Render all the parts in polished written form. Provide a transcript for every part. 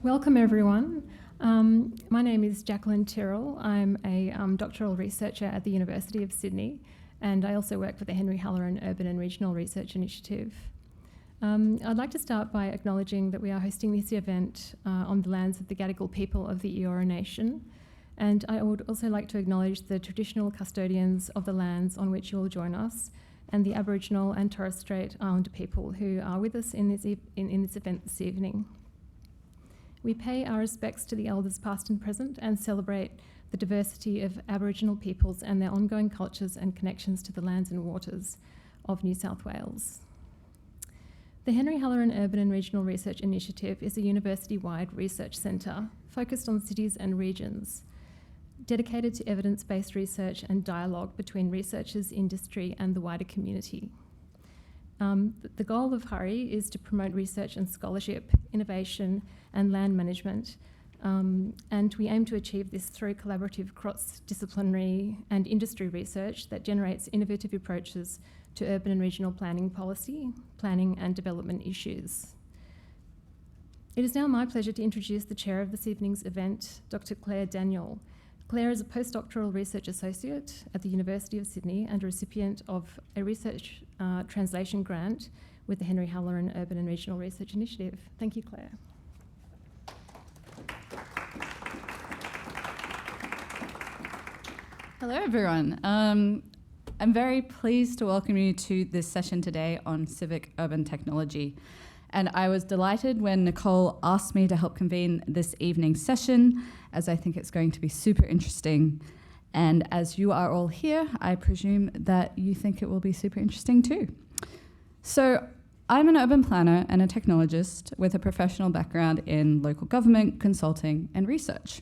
Welcome everyone. My name is Jacqueline Tyrrell. I'm a doctoral researcher at the University of Sydney, and I also work for the Henry Halloran Urban and Regional Research Initiative. I'd like to start by acknowledging that we are hosting this event on the lands of the Gadigal people of the Eora Nation, and I would also like to acknowledge the traditional custodians of the lands on which you will join us, and the Aboriginal and Torres Strait Islander people who are with us in this event this evening. We pay our respects to the elders past and present and celebrate the diversity of Aboriginal peoples and their ongoing cultures and connections to the lands and waters of New South Wales. The Henry Halloran Urban and Regional Research Initiative is a university-wide research centre focused on cities and regions, dedicated to evidence-based research and dialogue between researchers, industry and the wider community. The goal of HURRY is to promote research and scholarship, innovation and land management, and we aim to achieve this through collaborative cross-disciplinary and industry research that generates innovative approaches to urban and regional planning policy, planning and development issues. It is now my pleasure to introduce the chair of this evening's event, Dr. Claire Daniel. Claire is a postdoctoral research associate at the University of Sydney and a recipient of a research translation grant with the Henry Halloran Urban and Regional Research Initiative. Thank you, Claire. Hello, everyone. I'm very pleased to welcome you to this session today on civic urban technology. And I was delighted when Nicole asked me to help convene this evening's session, as I think it's going to be super interesting. And as you are all here, I presume that you think it will be super interesting too. So I'm an urban planner and a technologist with a professional background in local government, consulting, and research.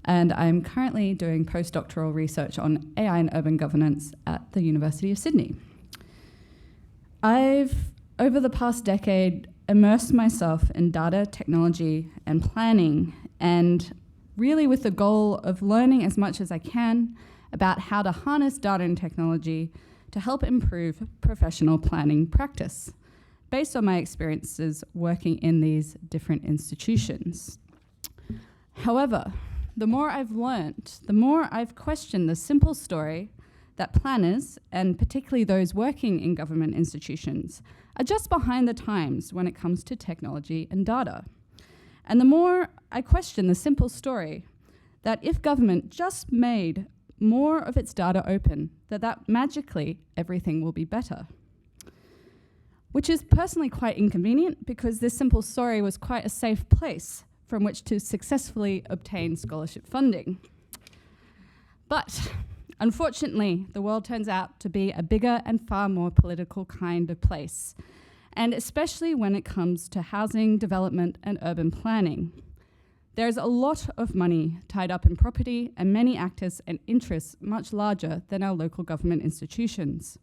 And I'm currently doing postdoctoral research on AI and urban governance at the University of Sydney. I've, over the past decade, immersed myself in data, technology, and planning, and really with the goal of learning as much as I can about how to harness data and technology to help improve professional planning practice, based on my experiences working in these different institutions. However, the more I've learned, the more I've questioned the simple story that planners, and particularly those working in government institutions, are just behind the times when it comes to technology and data. And the more I question the simple story that if government just made more of its data open, that magically everything will be better. Which is personally quite inconvenient because this simple story was quite a safe place from which to successfully obtain scholarship funding. But unfortunately, the world turns out to be a bigger and far more political kind of place, and especially when it comes to housing, development, and urban planning. There's a lot of money tied up in property and many actors and interests much larger than our local government institutions.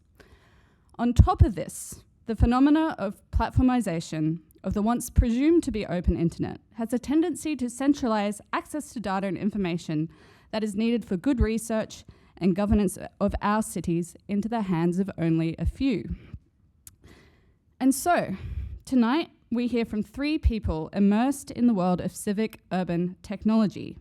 On top of this, the phenomena of platformisation of the once presumed to be open internet has a tendency to centralise access to data and information that is needed for good research and governance of our cities into the hands of only a few. And so, tonight we hear from three people immersed in the world of civic urban technology.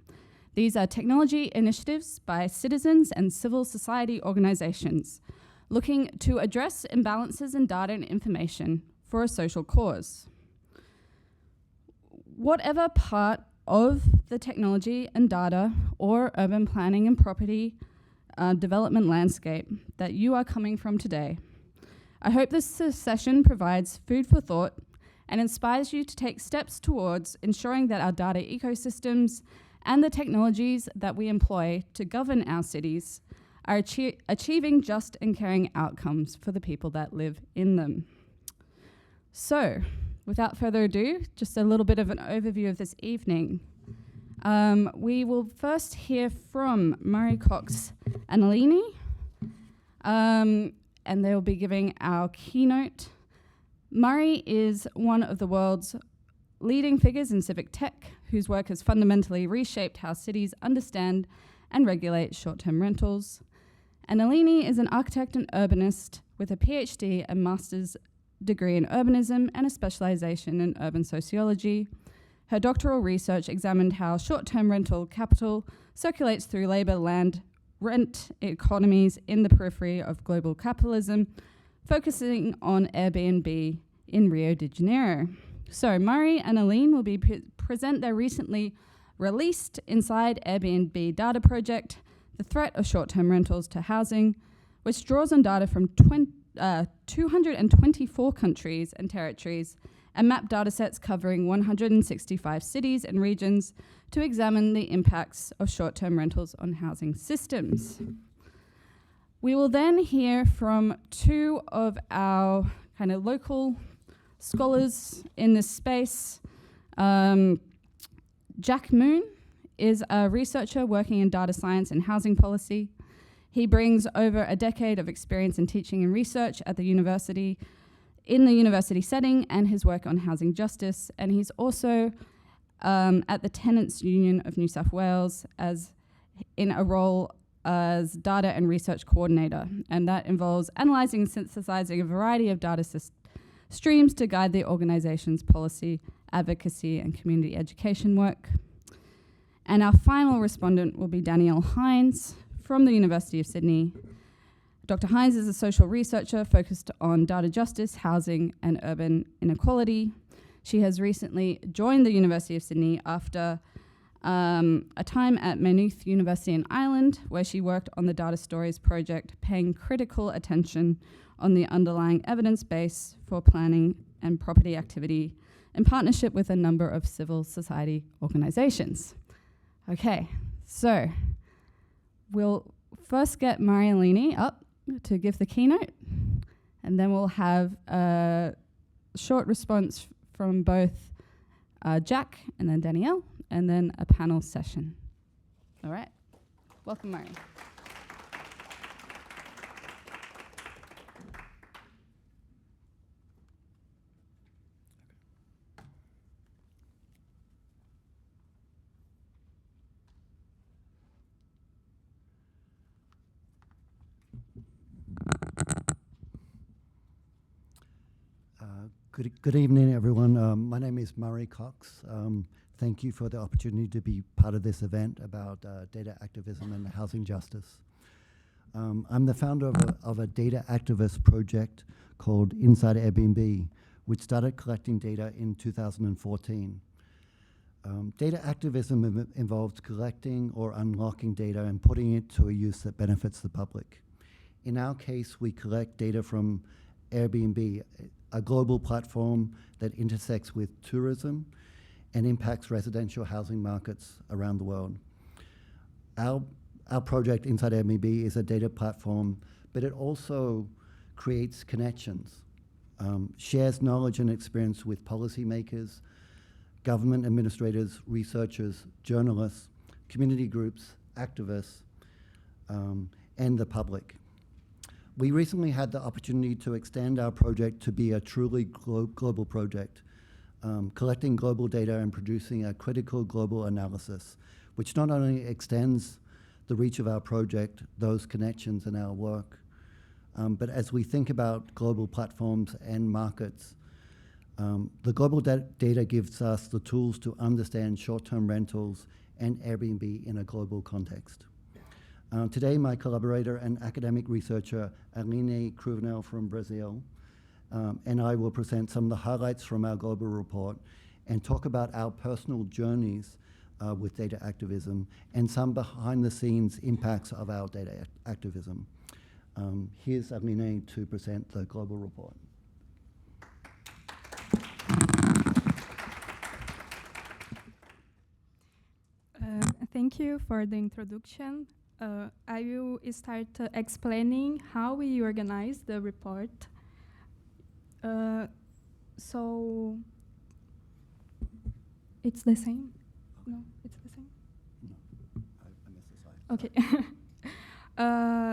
These are technology initiatives by citizens and civil society organisations looking to address imbalances in data and information for a social cause. Whatever part of the technology and data or urban planning and property development landscape that you are coming from today, I hope this session provides food for thought and inspires you to take steps towards ensuring that our data ecosystems and the technologies that we employ to govern our cities are achieving just and caring outcomes for the people that live in them. So, without further ado, just a little bit of an overview of this evening. We will first hear from Murray Cox and Aline, and they'll be giving our keynote. Murray is one of the world's leading figures in civic tech, whose work has fundamentally reshaped how cities understand and regulate short-term rentals. And Aline is an architect and urbanist with a PhD and master's degree in urbanism and a specialization in urban sociology, Her doctoral research examined how short-term rental capital circulates through labour, land, rent economies in the periphery of global capitalism, focusing on Airbnb in Rio de Janeiro. So Murray and Aline will be present their recently released Inside Airbnb data project, The Threat of Short-Term Rentals to Housing, which draws on data from 224 countries and territories and map datasets covering 165 cities and regions to examine the impacts of short-term rentals on housing systems. We will then hear from two of our kind of local scholars in this space. Jack Moon is a researcher working in data science and housing policy. He brings over a decade of experience in teaching and research at the university, in the university setting, and his work on housing justice. And he's also at the Tenants Union of New South Wales as in a role as data and research coordinator. And that involves analysing and synthesising a variety of data streams to guide the organisation's policy, advocacy and community education work. And our final respondent will be Danielle Hines from the University of Sydney. Dr. Hines is a social researcher focused on data justice, housing and urban inequality. She has recently joined the University of Sydney after a time at Maynooth University in Ireland, where she worked on the Data Stories project, paying critical attention on the underlying evidence base for planning and property activity in partnership with a number of civil society organisations. Okay, so we'll first get Marialine up to give the keynote, and then we'll have a short response from both Jack and then Danielle, and then a panel session. All right, welcome, Mari. Good evening, everyone. My name is Murray Cox. Thank you for the opportunity to be part of this event about data activism and housing justice. I'm the founder of a data activist project called Inside Airbnb, which started collecting data in 2014. Data activism involves collecting or unlocking data and putting it to a use that benefits the public. In our case, we collect data from Airbnb, a global platform that intersects with tourism and impacts residential housing markets around the world. Our project, Inside Airbnb, is a data platform, but it also creates connections, shares knowledge and experience with policymakers, government administrators, researchers, journalists, community groups, activists, and the public. We recently had the opportunity to extend our project to be a truly global project, collecting global data and producing a critical global analysis, which not only extends the reach of our project, those connections in our work, but as we think about global platforms and markets, the global data gives us the tools to understand short-term rentals and Airbnb in a global context. Today, my collaborator and academic researcher, Aline Cruvinel from Brazil, and I will present some of the highlights from our global report and talk about our personal journeys with data activism and some behind-the-scenes impacts of our data activism. Here's Aline to present the global report. Thank you for the introduction. I will start explaining how we organize the report. So it's the same? No, it's the same? No, I missed the slide. Okay.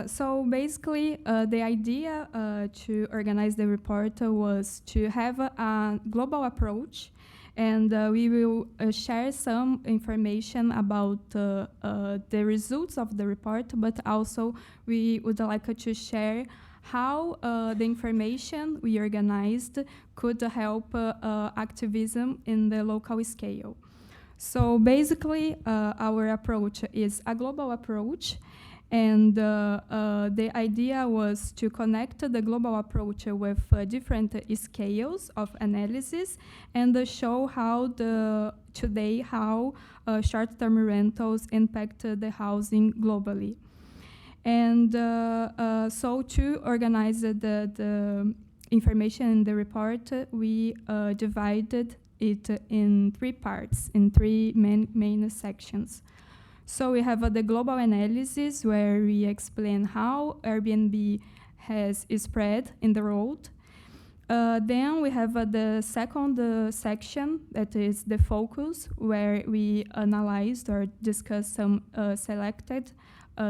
So basically, the idea to organize the report was to have a global approach, and we will share some information about the results of the report, but also we would like to share how the information we organized could help activism in the local scale. So basically, our approach is a global approach, and the idea was to connect the global approach with different scales of analysis and show how short-term rentals impact the housing globally. And so to organize the information in the report, we divided it in 3 parts, in 3 main sections. So we have the global analysis, where we explain how Airbnb has spread in the world. Then we have the second section, that is the focus, where we analyzed or discussed some selected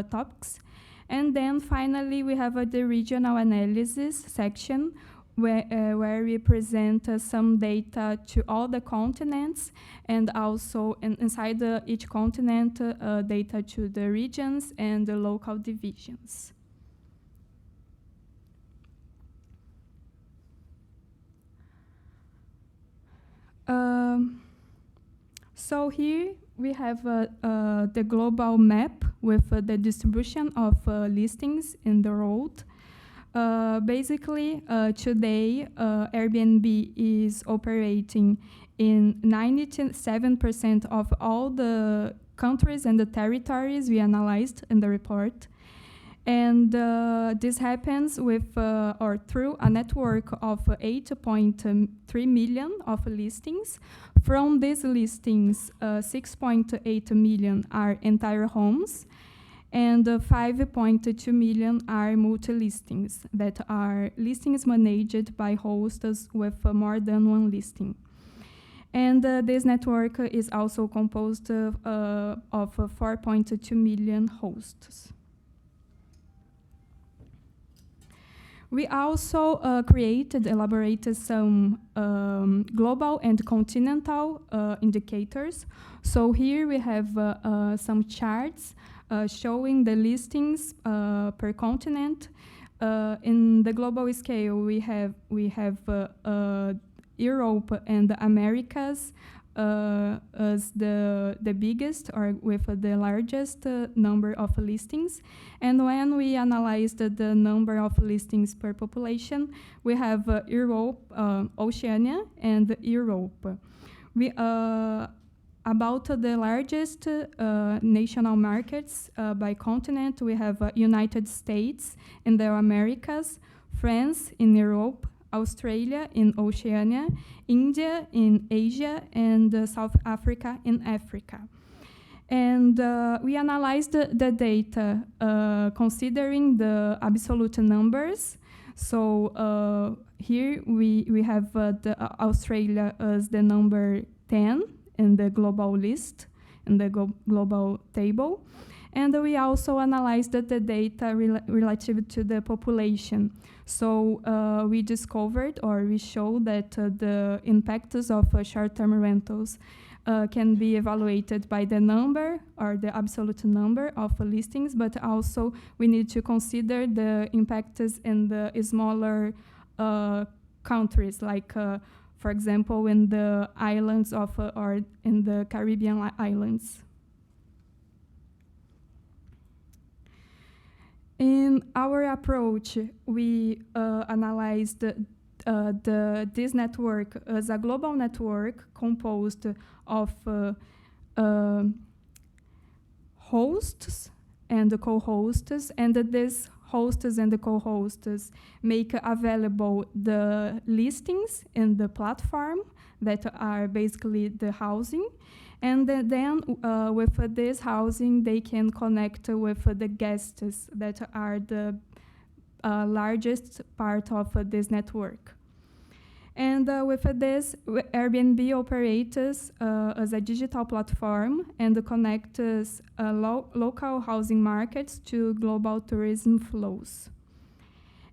topics. And then finally, we have the regional analysis section, where we present some data to all the continents, and also inside each continent, data to the regions and the local divisions. So here we have the global map with the distribution of listings in the world. Basically, today, Airbnb is operating in 97% of all the countries and the territories we analyzed in the report. And this happens with or through a network of 8.3 million of listings. From these listings, 6.8 million are entire homes, and 5.2 million are multi-listings, that are listings managed by hosts with more than one listing. And this network is also composed of 4.2 million hosts. We also elaborated some global and continental indicators. So here we have some charts showing the listings per continent. In the global scale, we have Europe and the Americas as the biggest, or with the largest number of listings. And when we analyzed the number of listings per population, we have Europe, Oceania, and Europe. We about the largest national markets by continent, we have United States in the Americas, France in Europe, Australia in Oceania, India in Asia, and South Africa in Africa. And we analyzed the data considering the absolute numbers. So here we have the Australia as the number 10 in the global list, in the global table. And we also analyzed the data relative to the population. So we discovered, or we showed, that the impacts of short-term rentals can be evaluated by the number, or the absolute number of listings, but also we need to consider the impacts in the smaller countries, like for example, in the islands or in the Caribbean islands. In our approach, we analyzed this network as a global network composed of hosts and co-hosts, and these hosts and the co-hosts make available the listings in the platform that are basically the housing. And then with this housing, they can connect with the guests that are the largest part of this network. And with this, Airbnb operates as a digital platform and connects local housing markets to global tourism flows.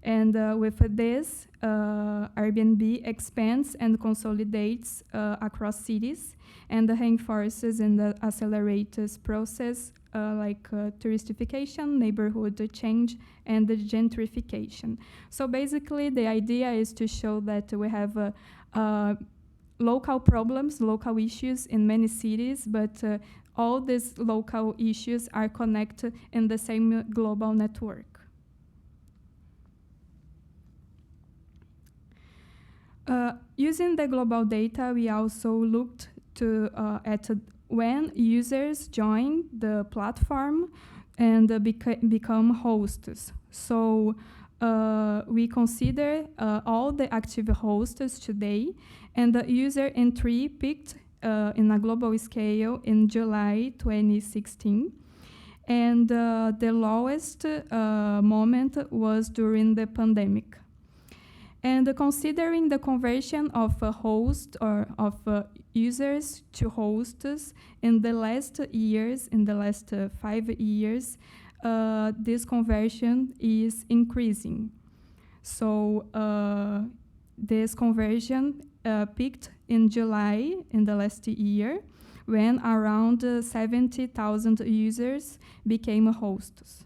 And with this, Airbnb expands and consolidates across cities and reinforces and accelerates process like touristification, neighborhood change, and the gentrification. So basically, the idea is to show that we have local problems, local issues in many cities, but all these local issues are connected in the same global network. Using the global data, we also looked at when users join the platform and become hosts. So we consider all the active hosts today, and the user entry peaked in a global scale in July 2016. And the lowest moment was during the pandemic. And considering the conversion of a host or of users to hosts in the last years, in the last 5 years, this conversion is increasing. So this conversion peaked in July in the last year, when around 70,000 users became hosts.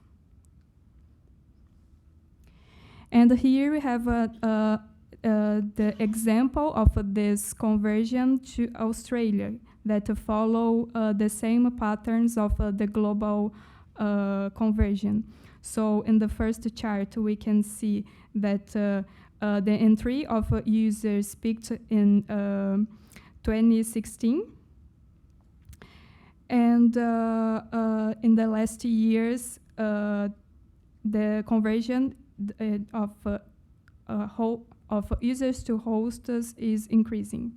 And here we have the example of this conversion to Australia that follow the same patterns of the global conversion. So in the first chart, we can see that the entry of users peaked in 2016. And in the last years, the conversion of users to hosts is increasing.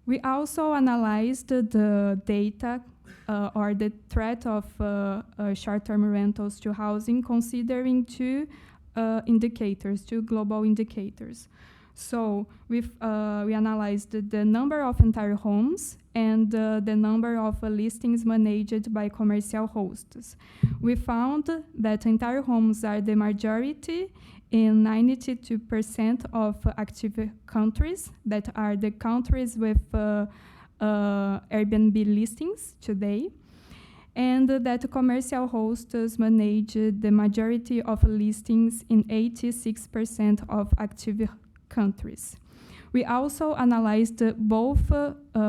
We also analyzed the data or the threat of short-term rentals to housing, considering two global indicators. So we analyzed the number of entire homes and the number of listings managed by commercial hosts. We found that entire homes are the majority in 92% of active countries, that are the countries with Airbnb listings today, and that commercial hosts manage the majority of listings in 86% of active countries. We also analyzed both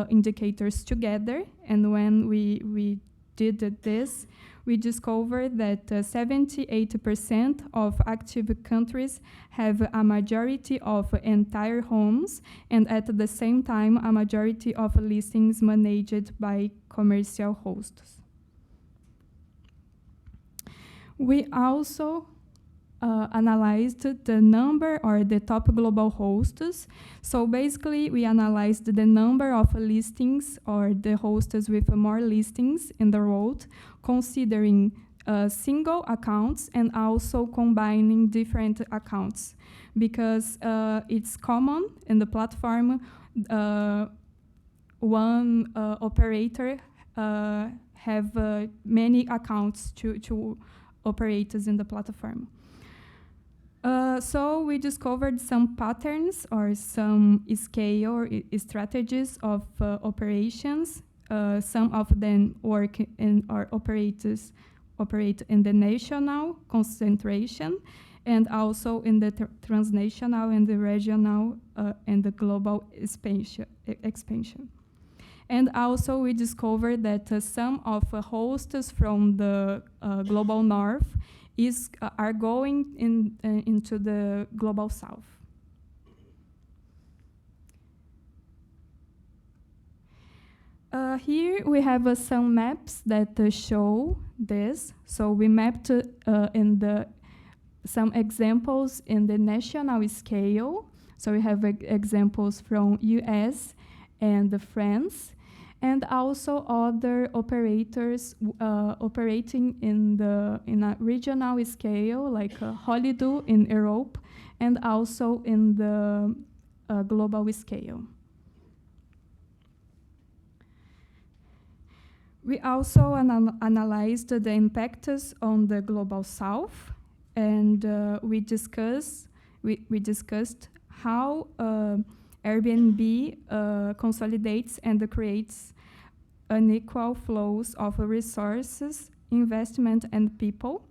indicators together, and when we did this, we discovered that 78% of active countries have a majority of entire homes, and at the same time, a majority of listings managed by commercial hosts. We also analyzed the number or the top global hosts. So basically, we analyzed the number of listings or the hosts with more listings in the world, considering single accounts and also combining different accounts, because it's common in the platform. One operator have many accounts to operators in the platform. So we discovered some patterns or some scale or strategies of operations. Some of them work in or operate in the national concentration, and also in the transnational and the regional and the global expansion. And also we discovered that some of hosts from the global north are going into the global south. Here we have some maps that show this. So we mapped some examples in the national scale. So we have examples from US and France, and also other operators operating in a regional scale, like Holiday in Europe, and also in the global scale. We also analyzed the impacts on the global south, and we discussed how Airbnb consolidates and creates unequal flows of resources, investment, and people,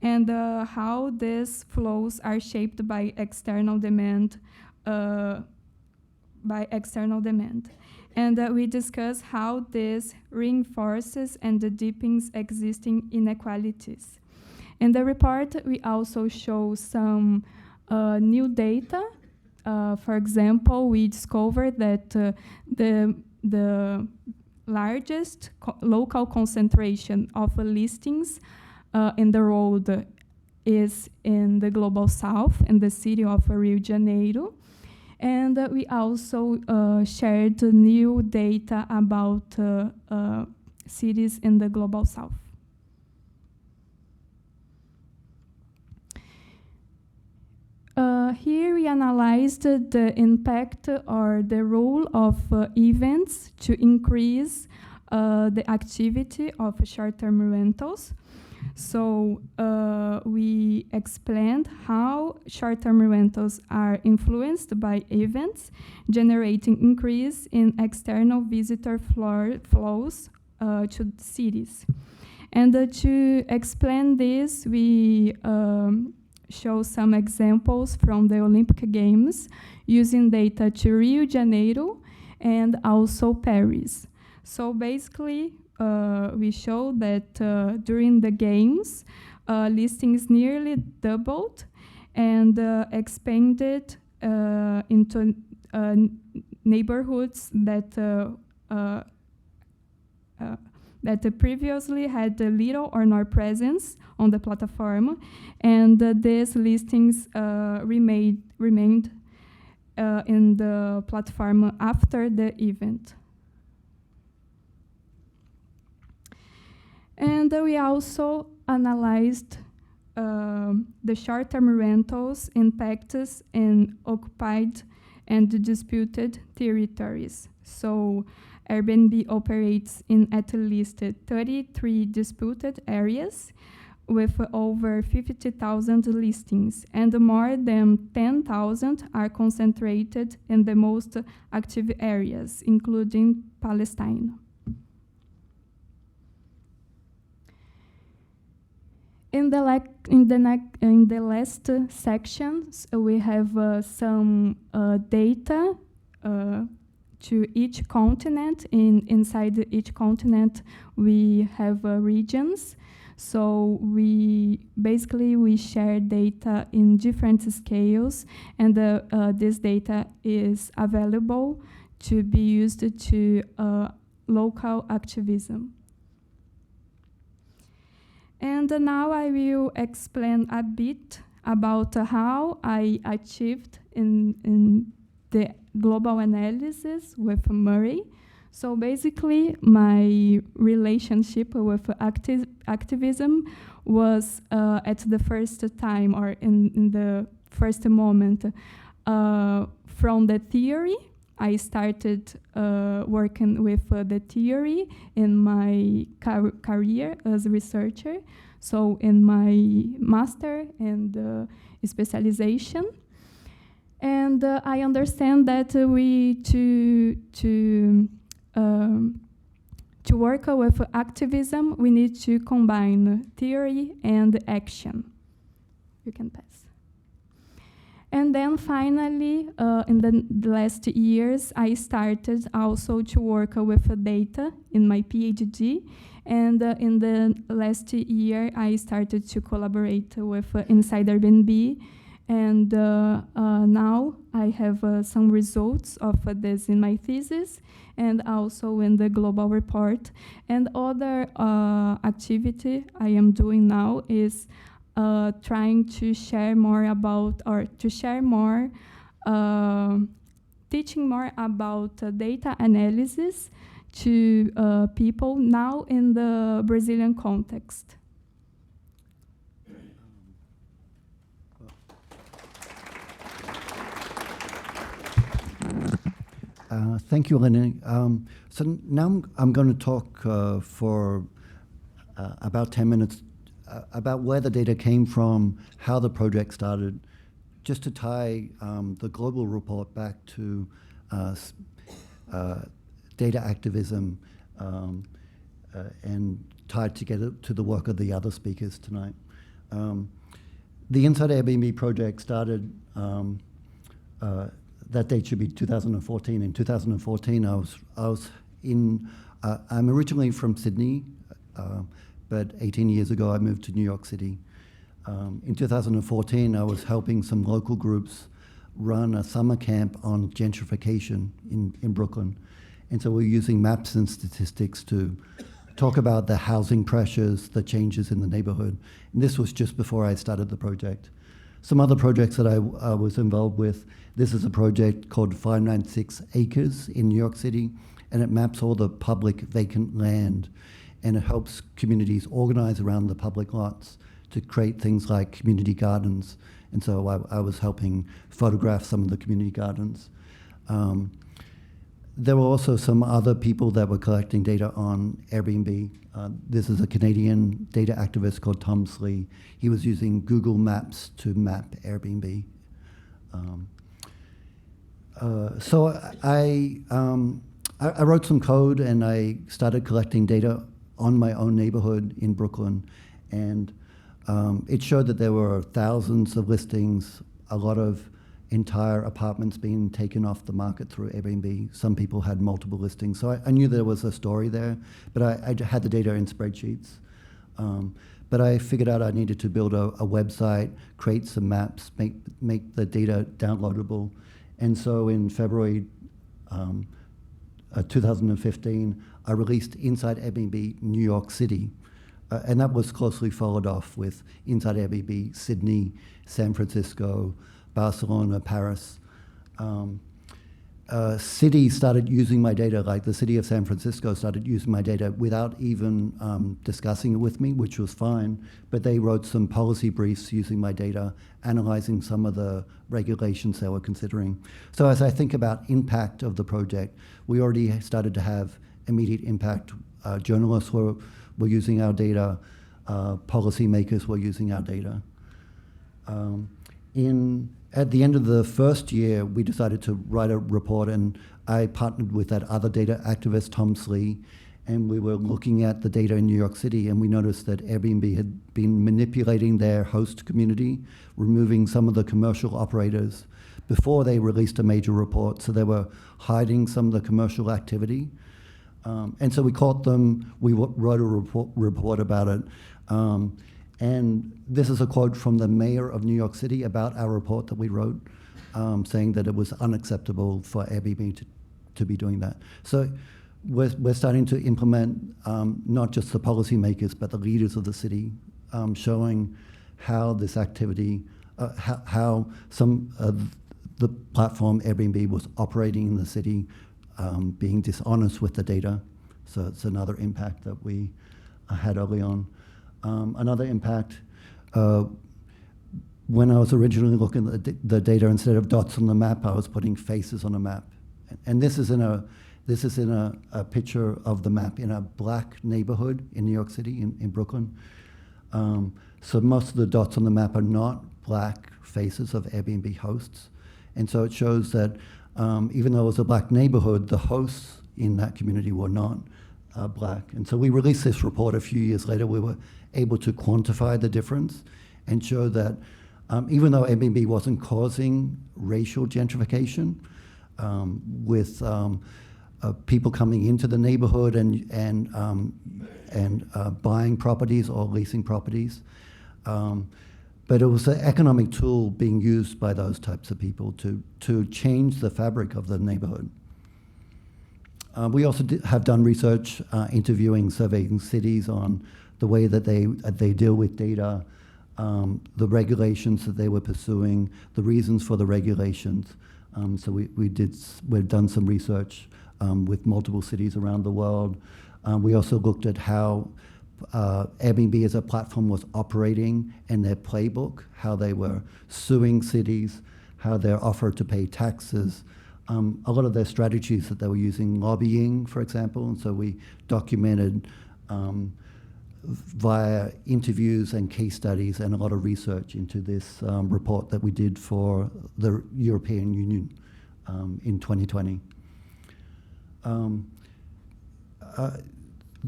and how these flows are shaped by external demand by external demand. And we discuss how this reinforces and deepens existing inequalities. In the report, we also show some new data. For example, we discovered that the largest local concentration of listings in the road is in the Global South, in the city of Rio de Janeiro. And we also shared new data about cities in the Global South. Here we analyzed the impact or the role of events to increase the activity of short-term rentals. So we explained how short-term rentals are influenced by events, generating increase in external visitor flows to cities. And to explain this, we show some examples from the Olympic Games using data to Rio de Janeiro and also Paris. So basically, we show that during the games, listings nearly doubled and expanded into neighborhoods that previously had little or no presence on the platform, and these listings remained in the platform after the event. And we also analyzed the short-term rentals impacts in occupied and disputed territories. So Airbnb operates in at least 33 disputed areas with over 50,000 listings, and more than 10,000 are concentrated in the most active areas, including Palestine. In the last sections, we have some data to each continent. Inside each continent, we have regions. So we share data in different scales, and this data is available to be used to local activism. And now I will explain a bit about how I achieved in the global analysis with Murray. So basically, my relationship with activism was at the first time, or in the first moment, from the theory. I started working with the theory in my career as a researcher, so in my master and specialization. And I understand that to work with activism, we need to combine theory and action. You can pass. And then finally, in the last years, I started also to work with data in my PhD. And in the last year, I started to collaborate with Inside Airbnb. And now I have some results of this in my thesis and also in the global report. And other activity I am doing now is trying to share more about, or to share more, teaching more about data analysis to people now in the Brazilian context. Thank you, Aline. So now I'm going to talk for about 10 minutes about where the data came from, how the project started, just to tie the global report back to data activism and tied together to the work of the other speakers tonight. The Inside Airbnb project started that date should be 2014. In 2014, I'm originally from Sydney, but 18 years ago I moved to New York City. In 2014, I was helping some local groups run a summer camp on gentrification in Brooklyn. And so we're using maps and statistics to talk about the housing pressures, the changes in the neighborhood. And this was just before I started the project. Some other projects that I was involved with, this is a project called 596 Acres in New York City, and it maps all the public vacant land, and it helps communities organize around the public lots to create things like community gardens. And so I was helping photograph some of the community gardens. There were also some other people that were collecting data on Airbnb. This is a Canadian data activist called Tom Slee. He was using Google Maps to map Airbnb. So I wrote some code and I started collecting data on my own neighborhood in Brooklyn. And it showed that there were thousands of listings, a lot of entire apartments being taken off the market through Airbnb. Some people had multiple listings. So I knew there was a story there, but I had the data in spreadsheets. But I figured out I needed to build a website, create some maps, make the data downloadable. And so in February 2015, I released Inside Airbnb New York City. And that was closely followed off with Inside Airbnb Sydney, San Francisco, Barcelona, Paris. Cities started using my data, like the city of San Francisco started using my data without even discussing it with me, which was fine, but they wrote some policy briefs using my data, analyzing some of the regulations they were considering. So as I think about impact of the project, we already started to have immediate impact. Journalists were using our data, policymakers were using our data. At the end of the first year, we decided to write a report, and I partnered with that other data activist, Tom Slee, and we were looking at the data in New York City, and we noticed that Airbnb had been manipulating their host community, removing some of the commercial operators before they released a major report, so they were hiding some of the commercial activity. And so we caught them, we wrote a report about it. And this is a quote from the mayor of New York City about our report that we wrote, saying that it was unacceptable for Airbnb to be doing that. So we're starting to implement not just the policymakers, but the leaders of the city, showing how this activity, how some of the platform Airbnb was operating in the city, being dishonest with the data. So it's another impact that we had early on. Another impact, when I was originally looking at the data, instead of dots on the map, I was putting faces on a map. And this is in a picture of the map in a black neighborhood in New York City, in Brooklyn. So most of the dots on the map are not black faces of Airbnb hosts. And so it shows that even though it was a black neighborhood, the hosts in that community were not black. And so we released this report a few years later. We were able to quantify the difference and show that even though Airbnb wasn't causing racial gentrification with people coming into the neighborhood and buying properties or leasing properties, but it was an economic tool being used by those types of people to change the fabric of the neighborhood. We also have done research interviewing, surveying cities on the way that they deal with data, the regulations that they were pursuing, the reasons for the regulations. So we've done some research with multiple cities around the world. We also looked at how Airbnb as a platform was operating and their playbook, how they were suing cities, how they're offered to pay taxes, a lot of their strategies that they were using, lobbying, for example. And so we documented via interviews and case studies and a lot of research into this report that we did for the European Union in 2020.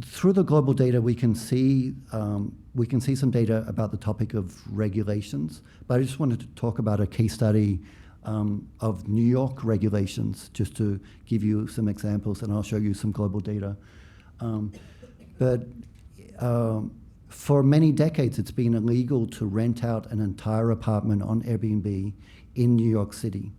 Through the global data, we can see some data about the topic of regulations, but I just wanted to talk about a case study of New York regulations, just to give you some examples, and I'll show you some global data. For many decades, it's been illegal to rent out an entire apartment on Airbnb in New York City.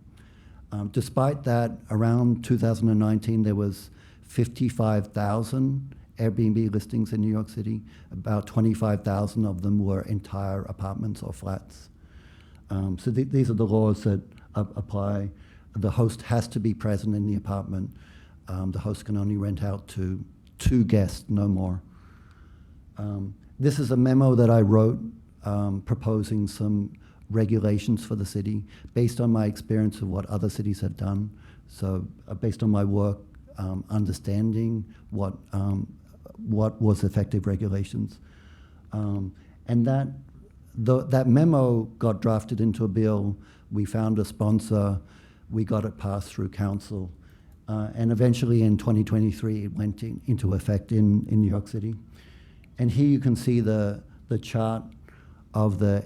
Despite that, around 2019, there was 55,000 Airbnb listings in New York City. About 25,000 of them were entire apartments or flats. So these are the laws that apply. The host has to be present in the apartment. The host can only rent out to 2 guests, no more. This is a memo that I wrote proposing some regulations for the city based on my experience of what other cities had done. So based on my work, understanding what was effective regulations. And that memo got drafted into a bill. We found a sponsor. We got it passed through council. And eventually in 2023, it went into effect in New York City. And here you can see the chart of the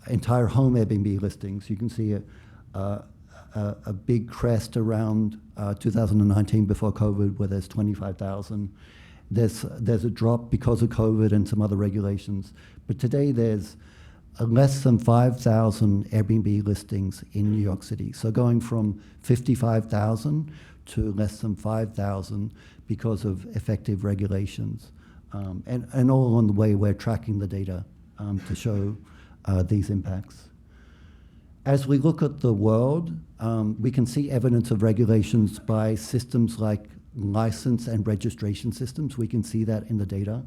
entire home Airbnb listings. You can see a big crest around 2019 before COVID, where there's 25,000. There's a drop because of COVID and some other regulations. But today there's less than 5,000 Airbnb listings in New York City. So going from 55,000 to less than 5,000 because of effective regulations. And all along the way, we're tracking the data to show these impacts. As we look at the world, we can see evidence of regulations by systems like license and registration systems. We can see that in the data.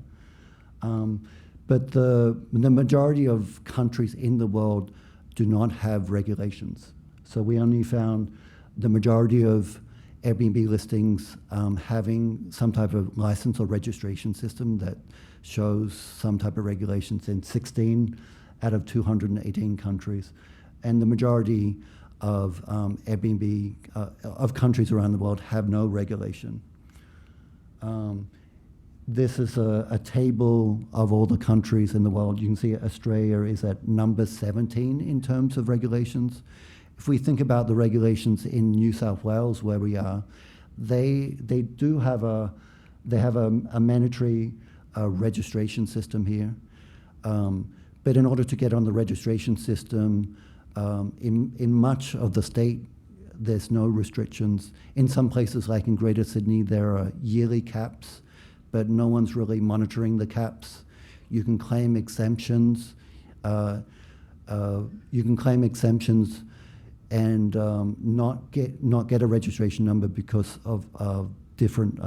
But the majority of countries in the world do not have regulations. So we only found the majority of Airbnb listings having some type of license or registration system that shows some type of regulations in 16 out of 218 countries. And the majority of Airbnb, of countries around the world have no regulation. This is a table of all the countries in the world. You can see Australia is at number 17 in terms of regulations. If we think about the regulations in New South Wales, where we are, they do have a mandatory registration system here. But in order to get on the registration system, in much of the state, there's no restrictions. In some places, like in Greater Sydney, there are yearly caps, but no one's really monitoring the caps. You can claim exemptions. And not get a registration number because of different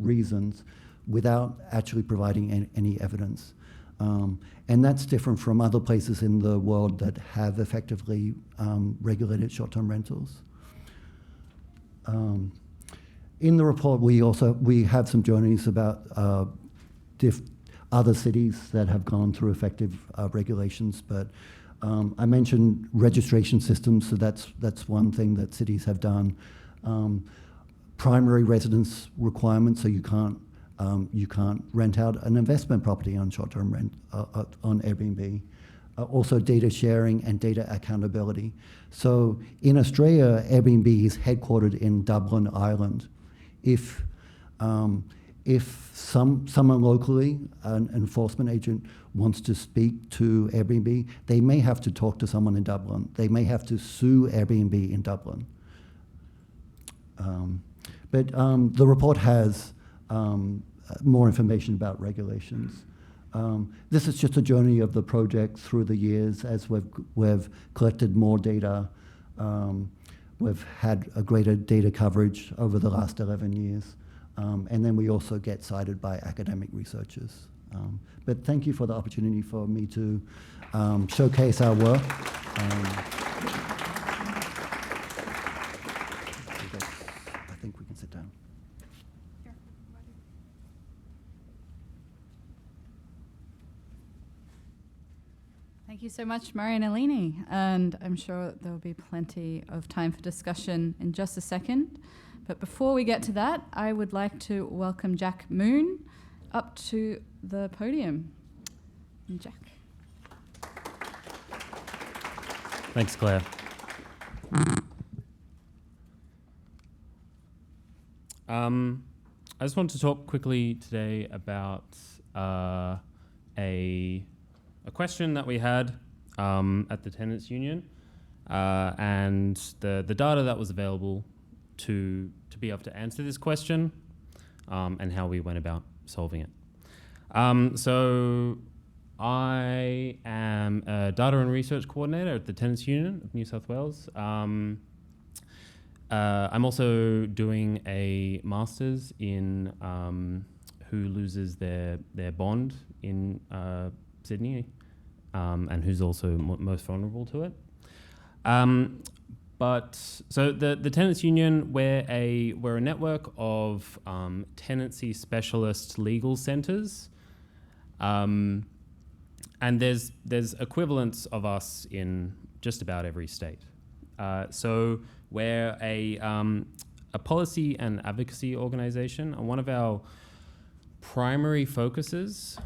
reasons, without actually providing any evidence. And that's different from other places in the world that have effectively regulated short-term rentals. In the report, we have some journeys about other cities that have gone through effective regulations, but I mentioned registration systems, so that's one thing that cities have done. Primary residence requirements, so you can't rent out an investment property on short-term rent on Airbnb. Also data sharing and data accountability. So in Australia, Airbnb is headquartered in Dublin, Ireland. If someone locally, an enforcement agent, wants to speak to Airbnb, they may have to talk to someone in Dublin. They may have to sue Airbnb in Dublin. But the report has more information about regulations. This is just a journey of the project through the years as we've collected more data. We've had a greater data coverage over the last 11 years. And then we also get cited by academic researchers. But thank you for the opportunity for me to showcase our work. I think we can sit down. Thank you so much, Murray and Aline. And I'm sure there'll be plenty of time for discussion in just a second. But before we get to that, I would like to welcome Jack Moon up to the podium. And Jack. Thanks, Claire. I just want to talk quickly today about a question that we had at the Tenants Union and the data that was available to be able to answer this question and how we went about solving it. So I am a data and research coordinator at the Tenants Union of New South Wales. I'm also doing a master's in who loses their bond in Sydney and who's also most vulnerable to it. But so the Tenants Union, we're a network of tenancy specialist legal centres, and there's equivalents of us in just about every state. So we're a policy and advocacy organisation, and one of our primary focuses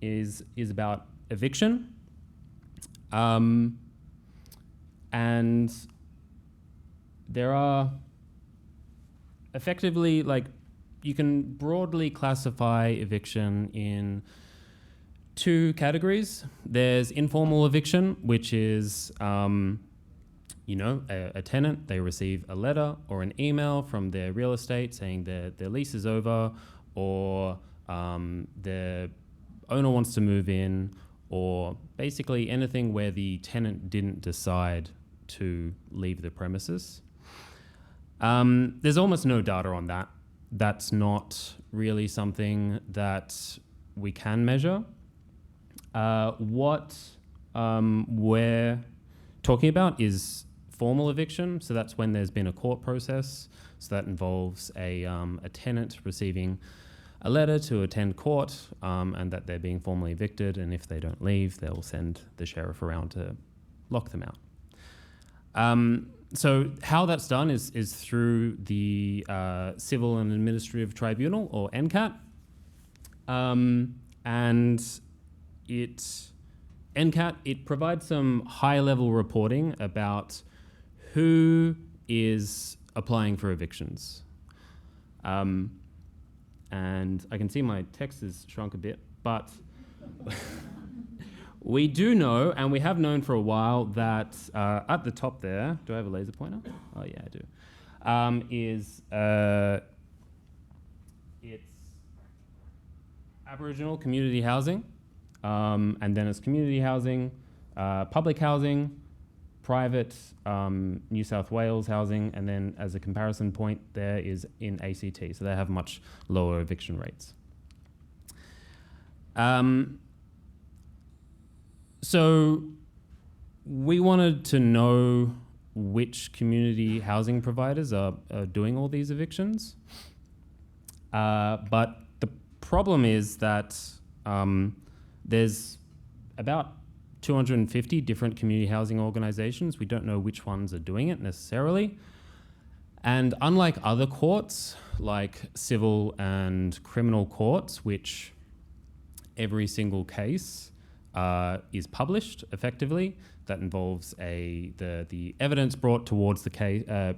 is about eviction. And there are effectively, like, you can broadly classify eviction in two categories. There's informal eviction, which is, a tenant, they receive a letter or an email from their real estate saying their lease is over, or the owner wants to move in, or basically anything where the tenant didn't decide to leave the premises. There's almost no data on that. That's not really something that we can measure. What we're talking about is formal eviction. So that's when there's been a court process. So that involves a tenant receiving a letter to attend court and that they're being formally evicted. And if they don't leave, they'll send the sheriff around to lock them out. So how that's done is through the Civil and Administrative Tribunal, or NCAT, and it provides some high-level reporting about who is applying for evictions. And I can see my text has shrunk a bit, but we do know, and we have known for a while, that at the top there, do I have a laser pointer? Oh yeah, I do. It's Aboriginal community housing, and then it's community housing, public housing, private New South Wales housing, and then as a comparison point there is in ACT, so they have much lower eviction rates. So we wanted to know which community housing providers are doing all these evictions. But the problem is that there's about 250 different community housing organisations. We don't know which ones are doing it necessarily. And unlike other courts, like civil and criminal courts, which every single case is published effectively, that involves the evidence brought towards the case, and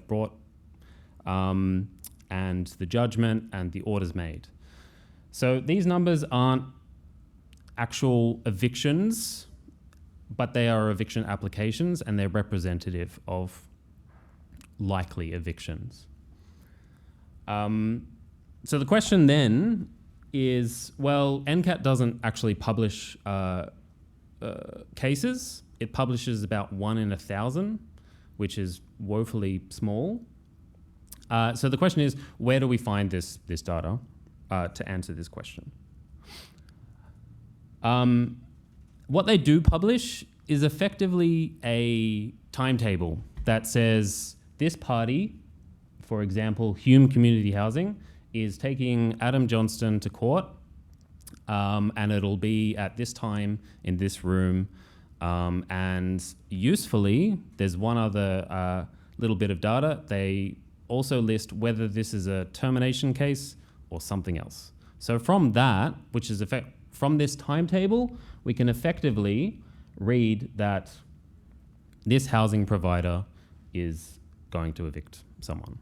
the judgment and the orders made. So these numbers aren't actual evictions, but they are eviction applications, and they're representative of likely evictions. So the question then is, well, NCAT doesn't actually publish cases. It publishes about 1 in 1,000, which is woefully small. So the question is, where do we find this data to answer this question? What they do publish is effectively a timetable that says this party, for example, Hume Community Housing, is taking Adam Johnston to court, and it'll be at this time in this room. And usefully, there's one other little bit of data. They also list whether this is a termination case or something else. So from that, which is from this timetable, we can effectively read that this housing provider is going to evict someone.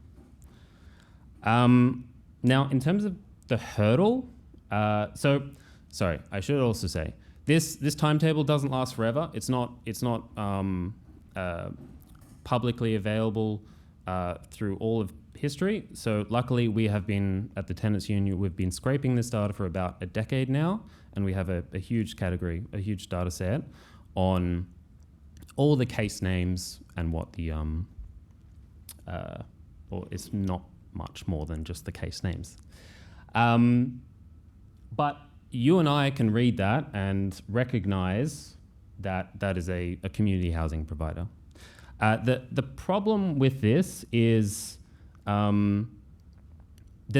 Now, in terms of the hurdle, sorry, I should also say, this timetable doesn't last forever. It's not publicly available through all of history. So luckily we have been, at the Tenants Union, we've been scraping this data for about a decade now, and we have a huge category, a huge data set on all the case names and what the, or it's not much more than just the case names. But you and I can read that and recognize that that is a community housing provider. The problem with this is there's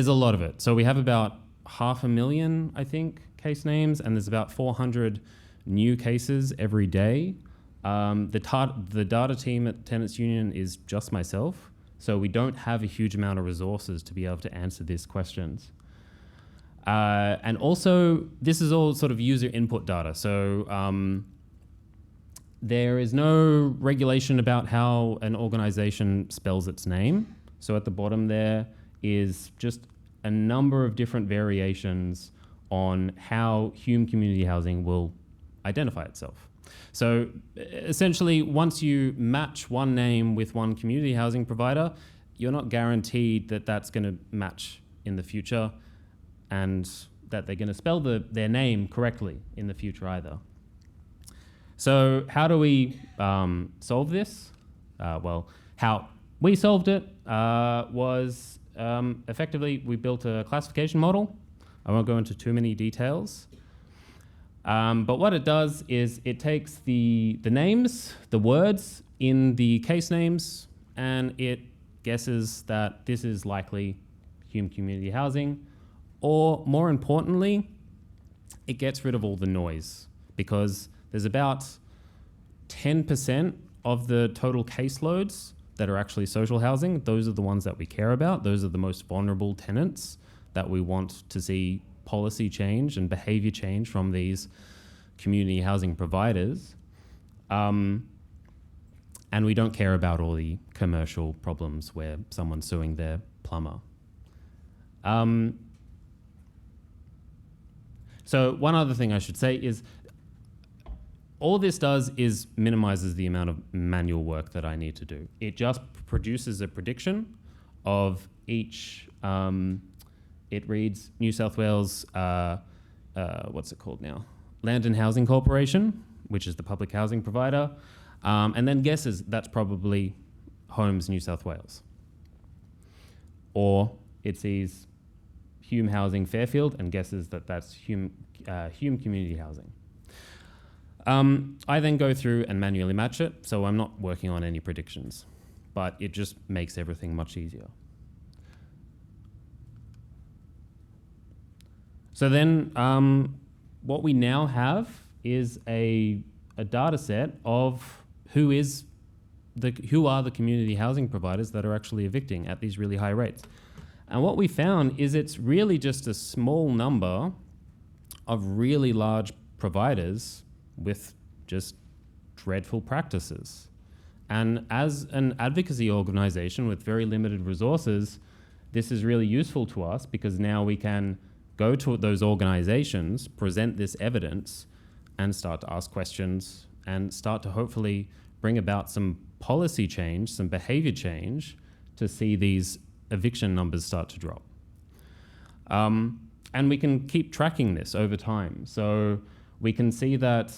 a lot of it. So we have about 500,000, I think, case names, and there's about 400 new cases every day. The data team at Tenants Union is just myself, so we don't have a huge amount of resources to be able to answer these questions. And also, this is all sort of user input data. So there is no regulation about how an organization spells its name. So at the bottom there is just a number of different variations on how Hume Community Housing will identify itself. So essentially, once you match one name with one community housing provider, you're not guaranteed that that's going to match in the future and that they're going to spell their name correctly in the future either. So how do we solve this? Well, how we solved it was effectively we built a classification model. I won't go into too many details. But what it does is it takes the names, the words in the case names, and it guesses that this is likely Hume Community Housing, or more importantly, it gets rid of all the noise, because there's about 10% of the total caseloads that are actually social housing. Those are the ones that we care about. Those are the most vulnerable tenants that we want to see policy change and behavior change from these community housing providers. And we don't care about all the commercial problems where someone's suing their plumber. So one other thing I should say is all this does is minimizes the amount of manual work that I need to do. It just produces a prediction of each, it reads New South Wales, what's it called now? Land and Housing Corporation, which is the public housing provider, and then guesses that's probably Homes New South Wales. Or it sees Hume Housing Fairfield and guesses that that's Hume Community Housing. I then go through and manually match it, so I'm not working on any predictions, but it just makes everything much easier. So then what we now have is a data set of who are the community housing providers that are actually evicting at these really high rates. And what we found is it's really just a small number of really large providers with just dreadful practices. And as an advocacy organization with very limited resources, this is really useful to us because now we can go to those organizations, present this evidence, and start to ask questions and start to hopefully bring about some policy change, some behavior change to see these eviction numbers start to drop. And we can keep tracking this over time. So we can see that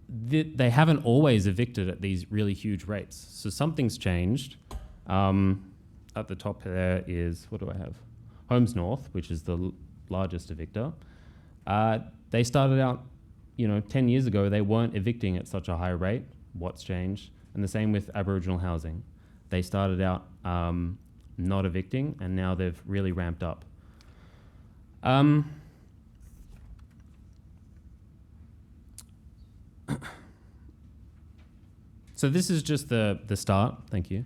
they haven't always evicted at these really huge rates. So something's changed. At the top there is, what do I have? Homes North, which is the largest evictor. They started out, 10 years ago, they weren't evicting at such a high rate. What's changed? And the same with Aboriginal housing. They started out not evicting, and now they've really ramped up. So this is just the start, thank you,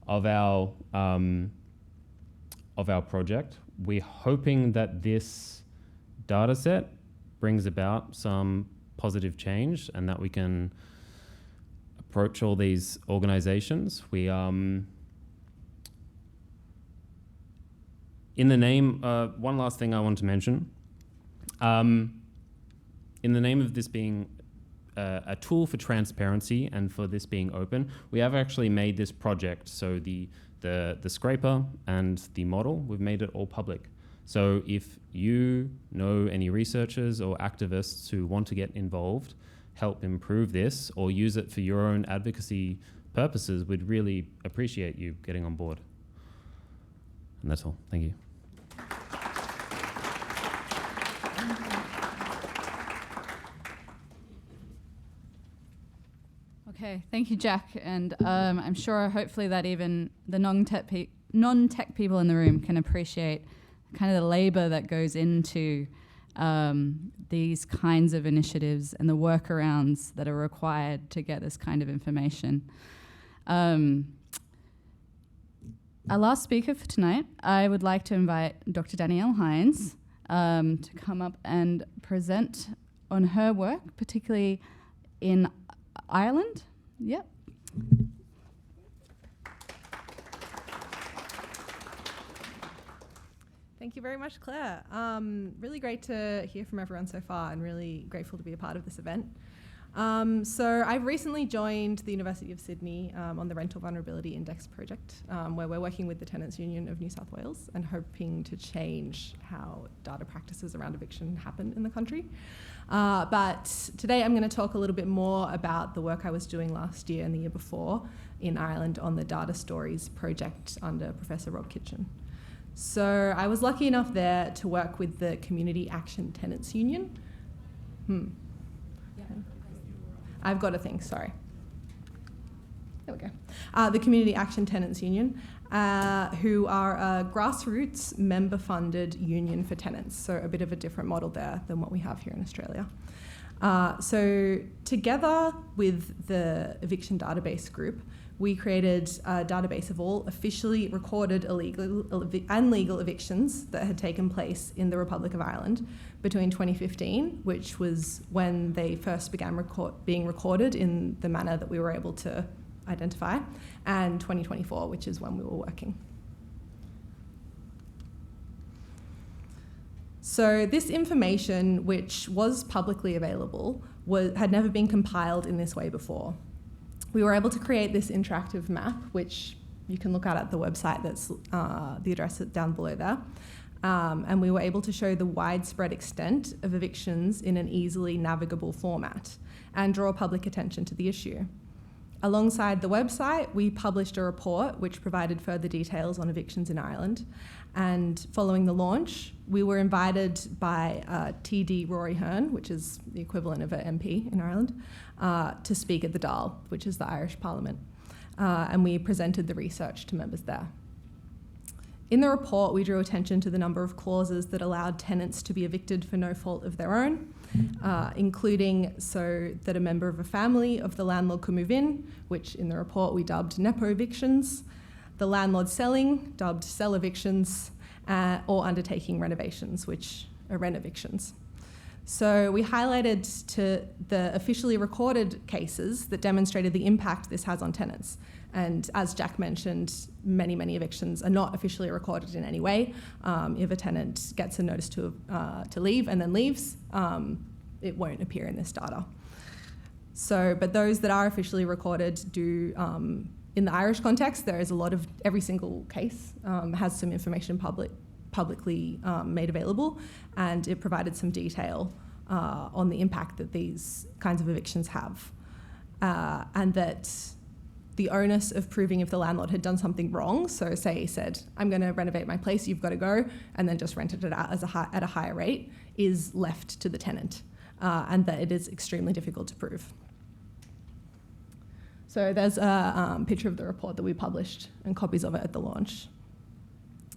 of our project. We're hoping that this data set brings about some positive change and that we can approach all these organizations. in the name, one last thing I want to mention. In the name of this being a tool for transparency and for this being open, we have actually made this project, so the scraper and the model, we've made it all public. So if you know any researchers or activists who want to get involved, help improve this, or use it for your own advocacy purposes, we'd really appreciate you getting on board. And that's all. Thank you. Okay, thank you, Jack. And I'm sure, hopefully, that even the non-tech people in the room can appreciate kind of the labor that goes into these kinds of initiatives and the workarounds that are required to get this kind of information. Our last speaker for tonight, I would like to invite Dr. Danielle Hines to come up and present on her work, particularly in Ireland. Yep. Thank you very much, Claire. Really great to hear from everyone so far, and really grateful to be a part of this event. So I've recently joined the University of Sydney on the Rental Vulnerability Index project, where we're working with the Tenants Union of New South Wales and hoping to change how data practices around eviction happen in the country. But today I'm going to talk a little bit more about the work I was doing last year and the year before in Ireland on the Data Stories project under Professor Rob Kitchen. So I was lucky enough there to work with the Community Action Tenants Union. I've got a thing, sorry. There we go. The Community Action Tenants Union, who are a grassroots member-funded union for tenants, so a bit of a different model there than what we have here in Australia. So together with the eviction database group, we created a database of all officially recorded illegal and legal evictions that had taken place in the Republic of Ireland between 2015, which was when they first began being recorded in the manner that we were able to identify, and 2024, which is when we were working. So this information, which was publicly available, had never been compiled in this way before. We were able to create this interactive map, which you can look at the website, that's the address down below there. And we were able to show the widespread extent of evictions in an easily navigable format and draw public attention to the issue. Alongside the website, we published a report which provided further details on evictions in Ireland. And following the launch, we were invited by TD Rory Hearn, which is the equivalent of an MP in Ireland, to speak at the Dáil, which is the Irish Parliament. And we presented the research to members there. In the report, we drew attention to the number of clauses that allowed tenants to be evicted for no fault of their own, including so that a member of a family of the landlord could move in, which in the report we dubbed nepo evictions, the landlord selling, dubbed sell evictions, or undertaking renovations, which are rent evictions. So we highlighted to the officially recorded cases that demonstrated the impact this has on tenants. And as Jack mentioned, many, many evictions are not officially recorded in any way. If a tenant gets a notice to leave and then leaves, it won't appear in this data. So, but those that are officially recorded do, in the Irish context, there is a lot of, every single case has some information publicly made available, and it provided some detail on the impact that these kinds of evictions have. And that the onus of proving if the landlord had done something wrong, so say he said, I'm going to renovate my place, you've got to go, and then just rented it out at a higher rate, is left to the tenant, and that it is extremely difficult to prove. So there's a picture of the report that we published and copies of it at the launch.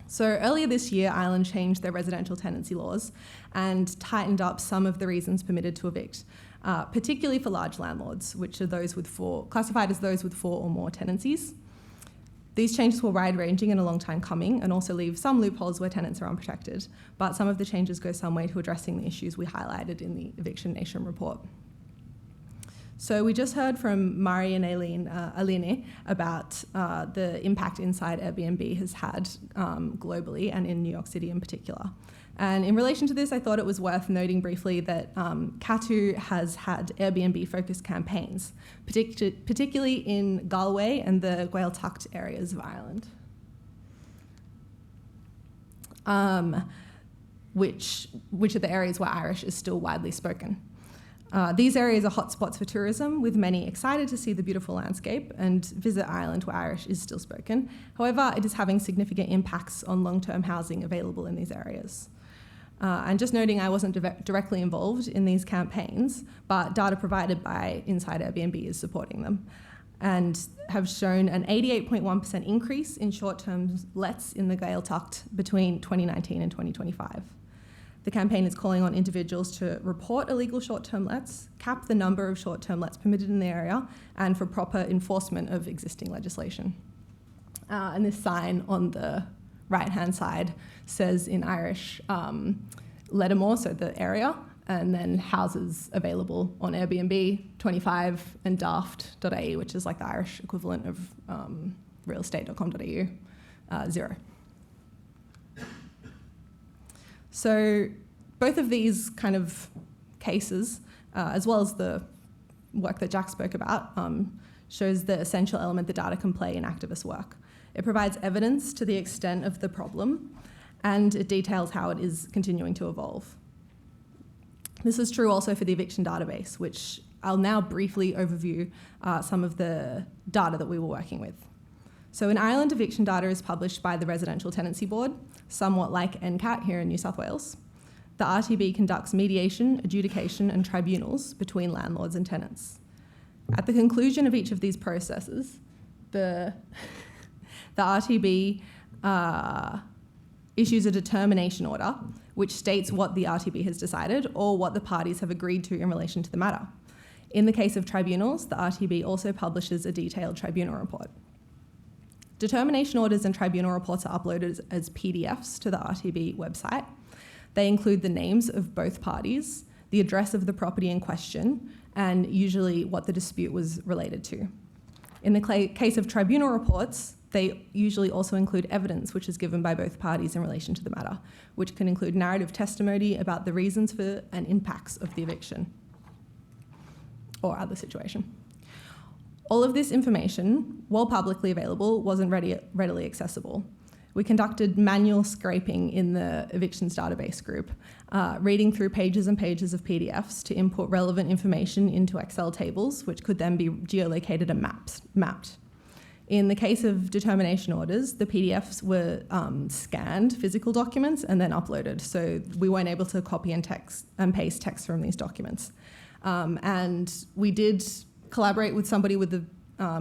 So earlier this year, Ireland changed their residential tenancy laws and tightened up some of the reasons permitted to evict, particularly for large landlords, which are those with classified as those with 4 or more tenancies. These changes were wide-ranging and a long time coming, and also leave some loopholes where tenants are unprotected, but some of the changes go some way to addressing the issues we highlighted in the Eviction Nation report. So we just heard from Mari and Aline about the impact Inside Airbnb has had globally and in New York City in particular. And in relation to this, I thought it was worth noting briefly that Katu has had Airbnb-focused campaigns, particularly in Galway and the Gaeltacht areas of Ireland, which are the areas where Irish is still widely spoken. These areas are hotspots for tourism, with many excited to see the beautiful landscape and visit Ireland where Irish is still spoken. However, it is having significant impacts on long-term housing available in these areas. And just noting, I wasn't directly involved in these campaigns, but data provided by Inside Airbnb is supporting them, and have shown an 88.1% increase in short-term lets in the Gaeltacht between 2019 and 2025. The campaign is calling on individuals to report illegal short-term lets, cap the number of short-term lets permitted in the area, and for proper enforcement of existing legislation. And this sign on the right-hand side says in Irish, Lettermore, so the area, and then houses available on Airbnb, 25, and daft.ie, which is like the Irish equivalent of realestate.com.au, 0. So both of these kind of cases, as well as the work that Jack spoke about, shows the essential element the data can play in activist work. It provides evidence to the extent of the problem, and it details how it is continuing to evolve. This is true also for the eviction database, which I'll now briefly overview some of the data that we were working with. So in Ireland, eviction data is published by the Residential Tenancy Board, somewhat like NCAT here in New South Wales. The RTB conducts mediation, adjudication, and tribunals between landlords and tenants. At the conclusion of each of these processes, the RTB issues a determination order, which states what the RTB has decided or what the parties have agreed to in relation to the matter. In the case of tribunals, the RTB also publishes a detailed tribunal report. Determination orders and tribunal reports are uploaded as PDFs to the RTB website. They include the names of both parties, the address of the property in question, and usually what the dispute was related to. In the case of tribunal reports, they usually also include evidence which is given by both parties in relation to the matter, which can include narrative testimony about the reasons for and impacts of the eviction or other situation. All of this information, while publicly available, wasn't readily accessible. We conducted manual scraping in the evictions database group, reading through pages and pages of PDFs to input relevant information into Excel tables, which could then be geolocated and mapped. In the case of determination orders, the PDFs were scanned physical documents and then uploaded, so we weren't able to copy and paste text from these documents. And we did collaborate with somebody with the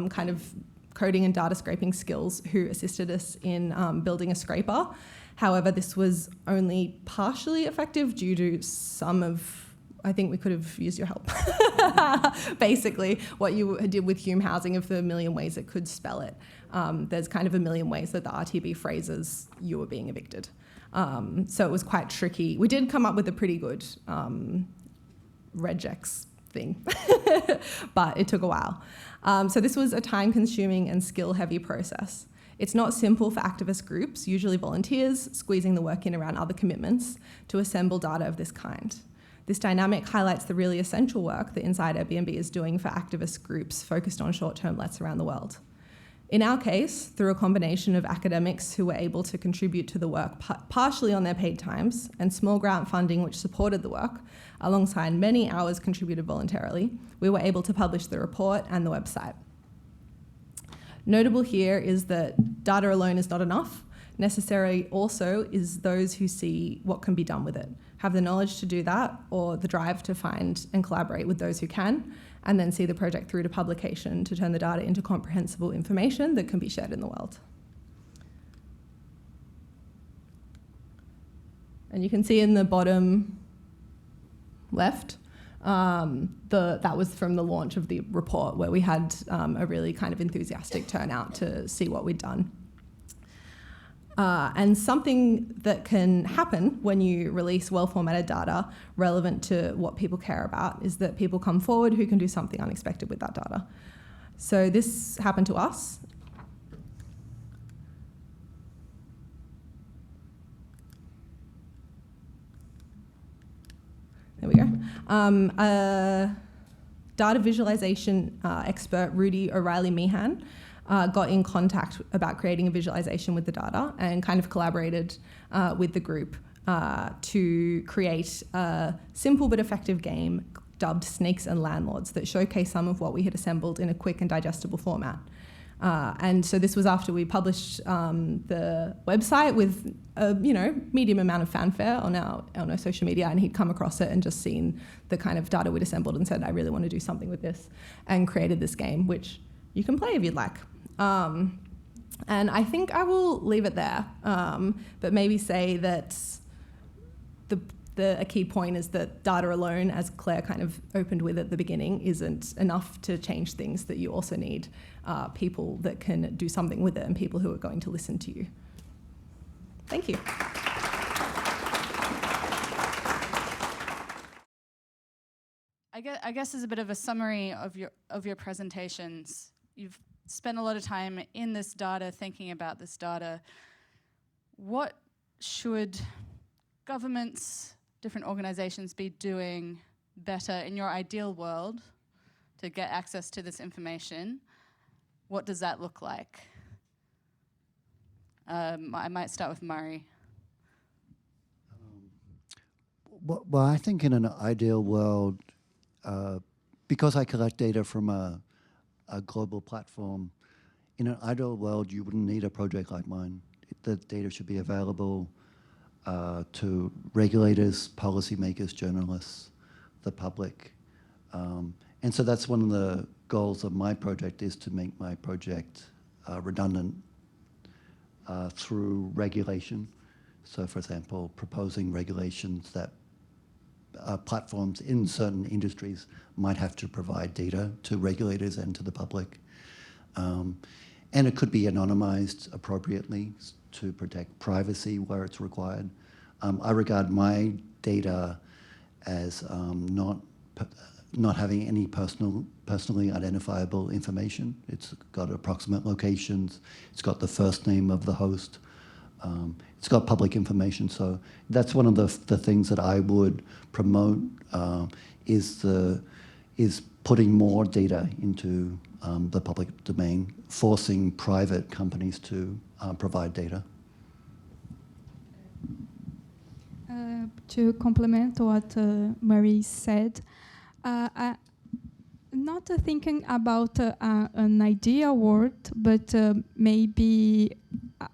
kind of coding and data scraping skills who assisted us in building a scraper. However, this was only partially effective due to I think we could have used your help. Basically, what you did with Hume Housing of the 1 million ways it could spell it. There's kind of 1 million ways that the RTB phrases you were being evicted. So it was quite tricky. We did come up with a pretty good regex thing, but it took a while. So this was a time-consuming and skill-heavy process. It's not simple for activist groups, usually volunteers, squeezing the work in around other commitments, to assemble data of this kind. This dynamic highlights the really essential work that Inside Airbnb is doing for activist groups focused on short-term lets around the world. In our case, through a combination of academics who were able to contribute to the work partially on their paid times and small grant funding which supported the work, alongside many hours contributed voluntarily, we were able to publish the report and the website. Notable here is that data alone is not enough. Necessary also is those who see what can be done with it, have the knowledge to do that, or the drive to find and collaborate with those who can, and then see the project through to publication to turn the data into comprehensible information that can be shared in the world. And you can see in the bottom left, that was from the launch of the report, where we had a really kind of enthusiastic turnout to see what we'd done. And something that can happen when you release well-formatted data relevant to what people care about is that people come forward who can do something unexpected with that data. So this happened to us. There we go. Data visualization expert Rudy O'Reilly-Meehan got in contact about creating a visualization with the data and kind of collaborated with the group to create a simple but effective game dubbed Snakes and Landlords that showcased some of what we had assembled in a quick and digestible format. And so this was after we published the website with a medium amount of fanfare on our social media, and he'd come across it and just seen the kind of data we'd assembled and said, I really want to do something with this, and created this game, which you can play if you'd like. And I think I will leave it there, but maybe say that a key point is that data alone, as Claire kind of opened with at the beginning, isn't enough to change things, that you also need people that can do something with it and people who are going to listen to you. Thank you. I guess as a bit of a summary of your presentations, you've spent a lot of time in this data, thinking about this data. What should governments, different organizations be doing better in your ideal world to get access to this information? What does that look like? I might start with Murray. Well, I think in an ideal world, because I collect data from a global platform, in an ideal world, you wouldn't need a project like mine. The data should be available to regulators, policymakers, journalists, the public. And so that's one of the goals of my project, is to make my project redundant through regulation. So for example, proposing regulations that platforms in certain industries might have to provide data to regulators and to the public. And it could be anonymized appropriately to protect privacy where it's required. I regard my data as not having any personally identifiable information. It's got approximate locations. It's got the first name of the host. It's got public information. So that's one of the things that I would promote, is putting more data into the public domain, forcing private companies to provide data. To complement what Marie said, not thinking about an ideal world, but maybe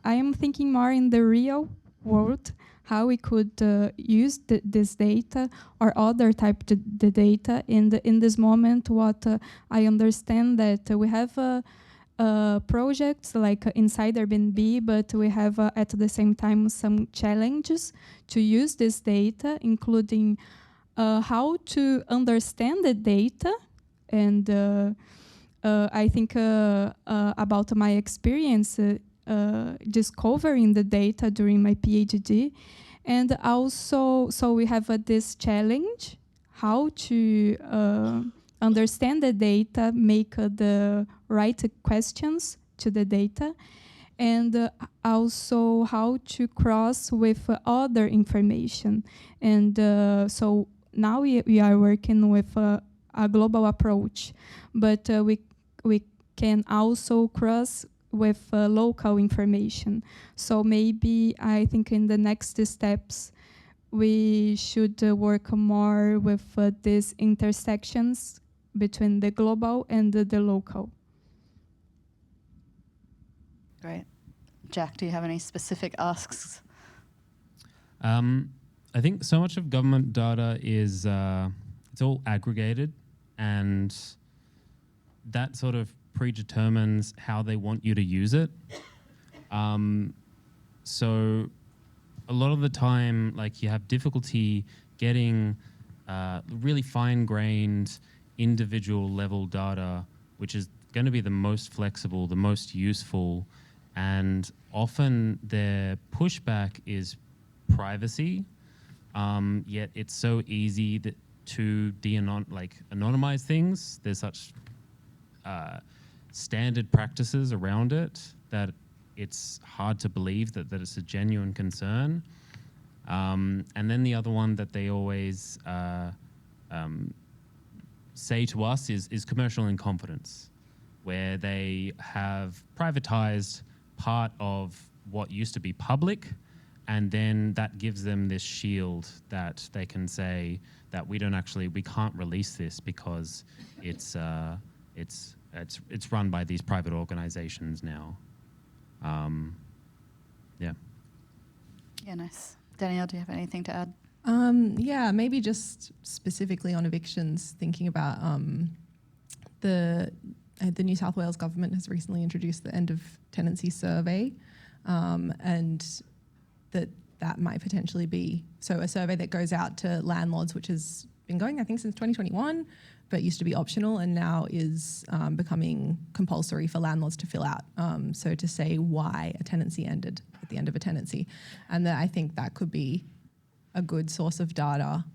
I am thinking more in the real world, how we could use this data or other type of the data in this moment. What I understand that we have projects like Inside Airbnb, but we have at the same time some challenges to use this data, including how to understand the data. And I think about my experience discovering the data during my PhD. And also, so we have this challenge, how to understand the data, make the right questions to the data, and also how to cross with other information. And so now we are working with a global approach, but we can also cross with local information. So maybe I think in the next steps we should work more with these intersections between the global and the local. Great. Jack, do you have any specific asks? I think so much of government data is it's all aggregated, and that sort of predetermines how they want you to use it. So a lot of the time, like, you have difficulty getting really fine-grained individual level data, which is going to be the most flexible, the most useful, and often their pushback is privacy, yet it's so easy to anonymize things. There's such standard practices around it that it's hard to believe that it's a genuine concern. And then the other one that they always say to us is commercial in confidence, where they have privatized part of what used to be public, and then that gives them this shield that they can say that we can't release this because it's run by these private organizations now. Yeah. Yeah, nice. Danielle, do you have anything to add? Yeah, maybe just specifically on evictions, thinking about the New South Wales government has recently introduced the end of tenancy survey, and that might potentially be a survey that goes out to landlords, which has been going, I think, since 2021, but used to be optional and now is becoming compulsory for landlords to fill out. So to say why a tenancy ended at the end of a tenancy, and that I think that could be a good source of data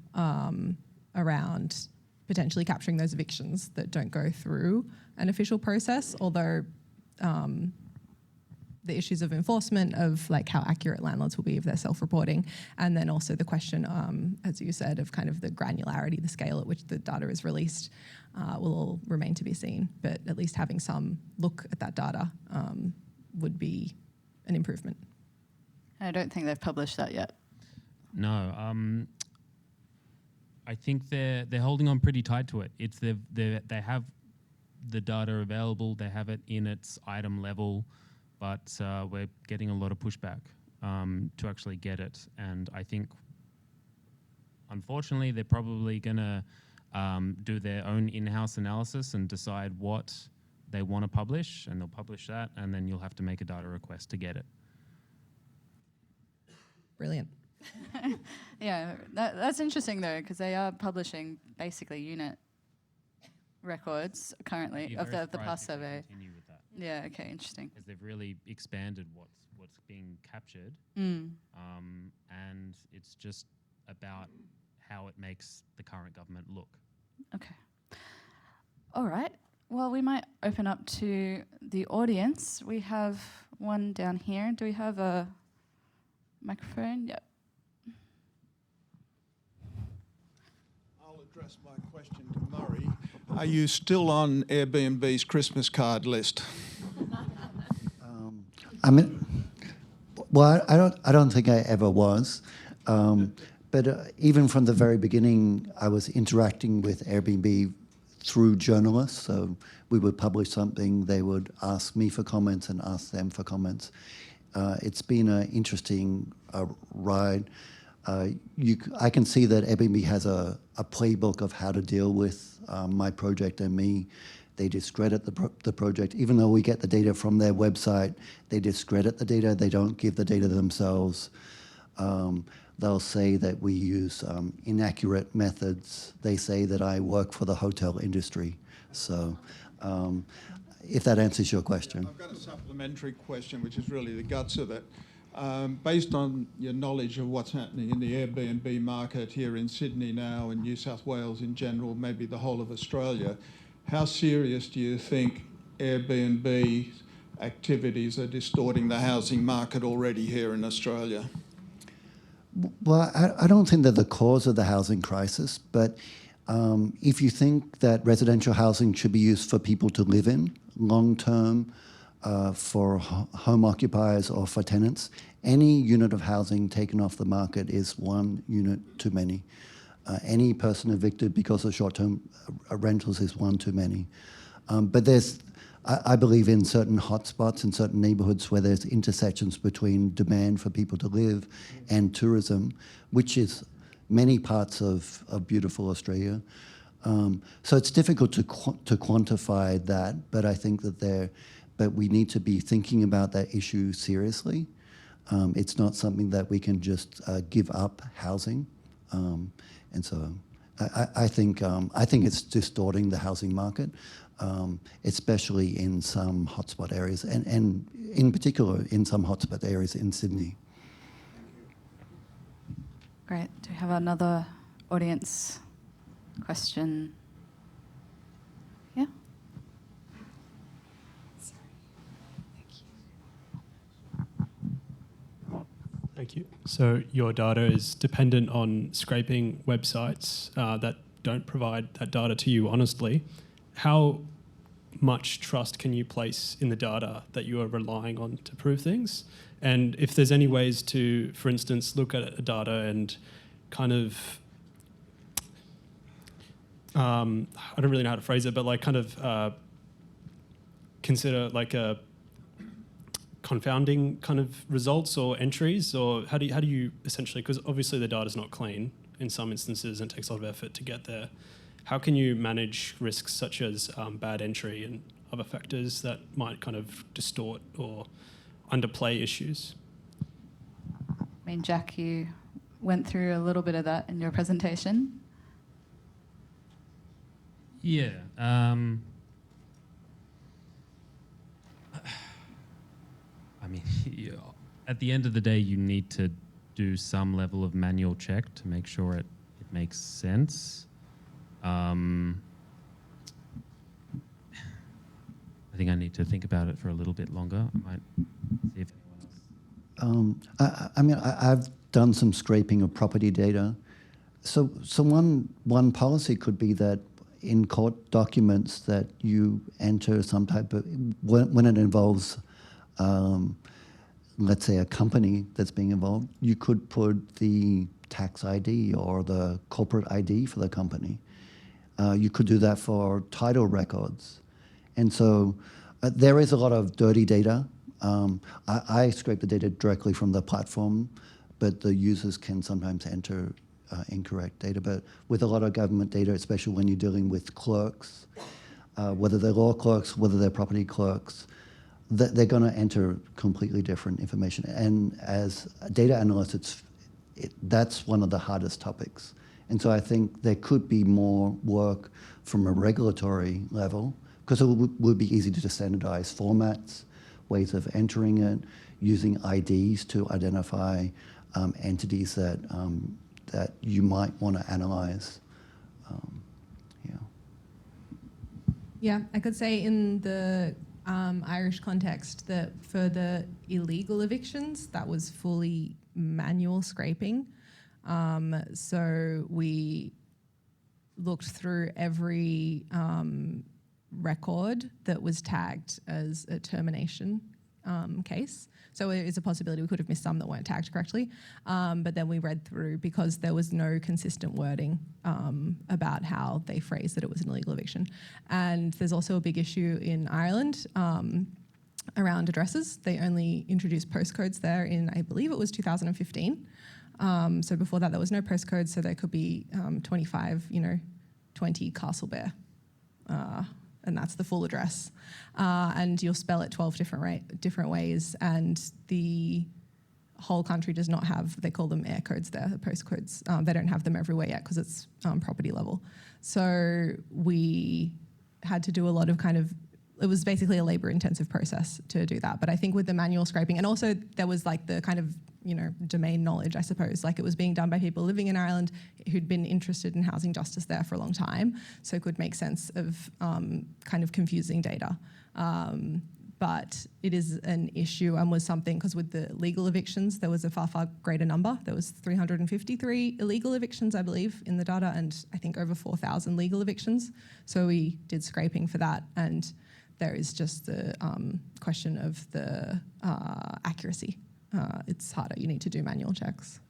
around potentially capturing those evictions that don't go through an official process, although the issues of enforcement of like how accurate landlords will be if they're self-reporting, and then also the question, as you said, of kind of the granularity, the scale at which the data is released will all remain to be seen, but at least having some look at that data would be an improvement. I don't think they've published that yet. No, I think they're holding on pretty tight to it. They have the data available, they have it in its item level, but we're getting a lot of pushback to actually get it. And I think, unfortunately, they're probably going to do their own in-house analysis and decide what they want to publish, and they'll publish that, and then you'll have to make a data request to get it. Brilliant. Yeah, that's interesting though, because they are publishing basically unit records currently of the past survey. Continue with that. Yeah, okay, interesting. Because they've really expanded what's being captured, and it's just about how it makes the current government look. Okay. All right. Well, we might open up to the audience. We have one down here. Do we have a microphone? Yep. I'll address my question to Murray. Are you still on Airbnb's Christmas card list? I don't think I ever was. But even from the very beginning, I was interacting with Airbnb through journalists. So we would publish something, they would ask me for comments and ask them for comments. It's been an interesting ride. I can see that Airbnb has a playbook of how to deal with my project and me. They discredit the project. Even though we get the data from their website, they discredit the data. They don't give the data themselves. They'll say that we use inaccurate methods. They say that I work for the hotel industry. So if that answers your question. I've got a supplementary question, which is really the guts of it. Based on your knowledge of what's happening in the Airbnb market here in Sydney now and New South Wales in general, maybe the whole of Australia, how serious do you think Airbnb activities are distorting the housing market already here in Australia? Well, I don't think they're the cause of the housing crisis, but if you think that residential housing should be used for people to live in long-term, for home occupiers or for tenants, any unit of housing taken off the market is one unit too many. Any person evicted because of short-term rentals is one too many. But I believe in certain hotspots in certain neighbourhoods where there's intersections between demand for people to live and tourism, which is many parts of beautiful Australia. So it's difficult to quantify that, but I think that but we need to be thinking about that issue seriously. It's not something that we can just give up housing. And so I think it's distorting the housing market, especially in some hotspot areas, and in particular in some hotspot areas in Sydney. Great. Do we have another audience question? Yeah. Thank you. So your data is dependent on scraping websites that don't provide that data to you honestly. How much trust can you place in the data that you are relying on to prove things? And if there's any ways to, for instance, look at a data and kind of, I don't really know how to phrase it, but like kind of consider like a confounding kind of results or entries, or how do you essentially, because obviously the data's not clean in some instances and it takes a lot of effort to get there. How can you manage risks such as bad entry and other factors that might kind of distort or underplay issues? I mean, Jack, you went through a little bit of that in your presentation. Yeah. I mean, at the end of the day, you need to do some level of manual check to make sure it makes sense. I think I need to think about it for a little bit longer. I might see if anyone else. I mean, I've done some scraping of property data. So one policy could be that in court documents that you enter some type of, when it involves, let's say, a company that's being involved, you could put the tax ID or the corporate ID for the company. You could do that for title records. And so there is a lot of dirty data. I scrape the data directly from the platform, but the users can sometimes enter incorrect data. But with a lot of government data, especially when you're dealing with clerks, whether they're law clerks, whether they're property clerks, they're going to enter completely different information. And as a data analyst, that's one of the hardest topics. And so I think there could be more work from a regulatory level, because it would be easy to standardize formats, ways of entering it, using IDs to identify entities that that you might want to analyze. Yeah, I could say in the Irish context that for the illegal evictions, that was fully manual scraping. So we looked through every record that was tagged as a termination case. So it is a possibility we could have missed some that weren't tagged correctly. But then we read through, because there was no consistent wording about how they phrased that it was an illegal eviction. And there's also a big issue in Ireland around addresses. They only introduced postcodes there in, I believe it was 2015. So before that, there was no postcode, so there could be 25, 20 Castlebear. And that's the full address. And you'll spell it 12 different ways, and the whole country does not have, they call them air codes there, the postcodes. They don't have them everywhere yet because it's property level. So we had to do a lot of it was basically a labour-intensive process to do that. But I think with the manual scraping, and also there was like the kind of, domain knowledge, I suppose. Like it was being done by people living in Ireland who'd been interested in housing justice there for a long time, so it could make sense of kind of confusing data. But it is an issue, and was something, because with the legal evictions, there was a far, far greater number. There was 353 illegal evictions, I believe, in the data, and I think over 4,000 legal evictions. So we did scraping for that, and there is just the question of the accuracy. It's harder. You need to do manual checks.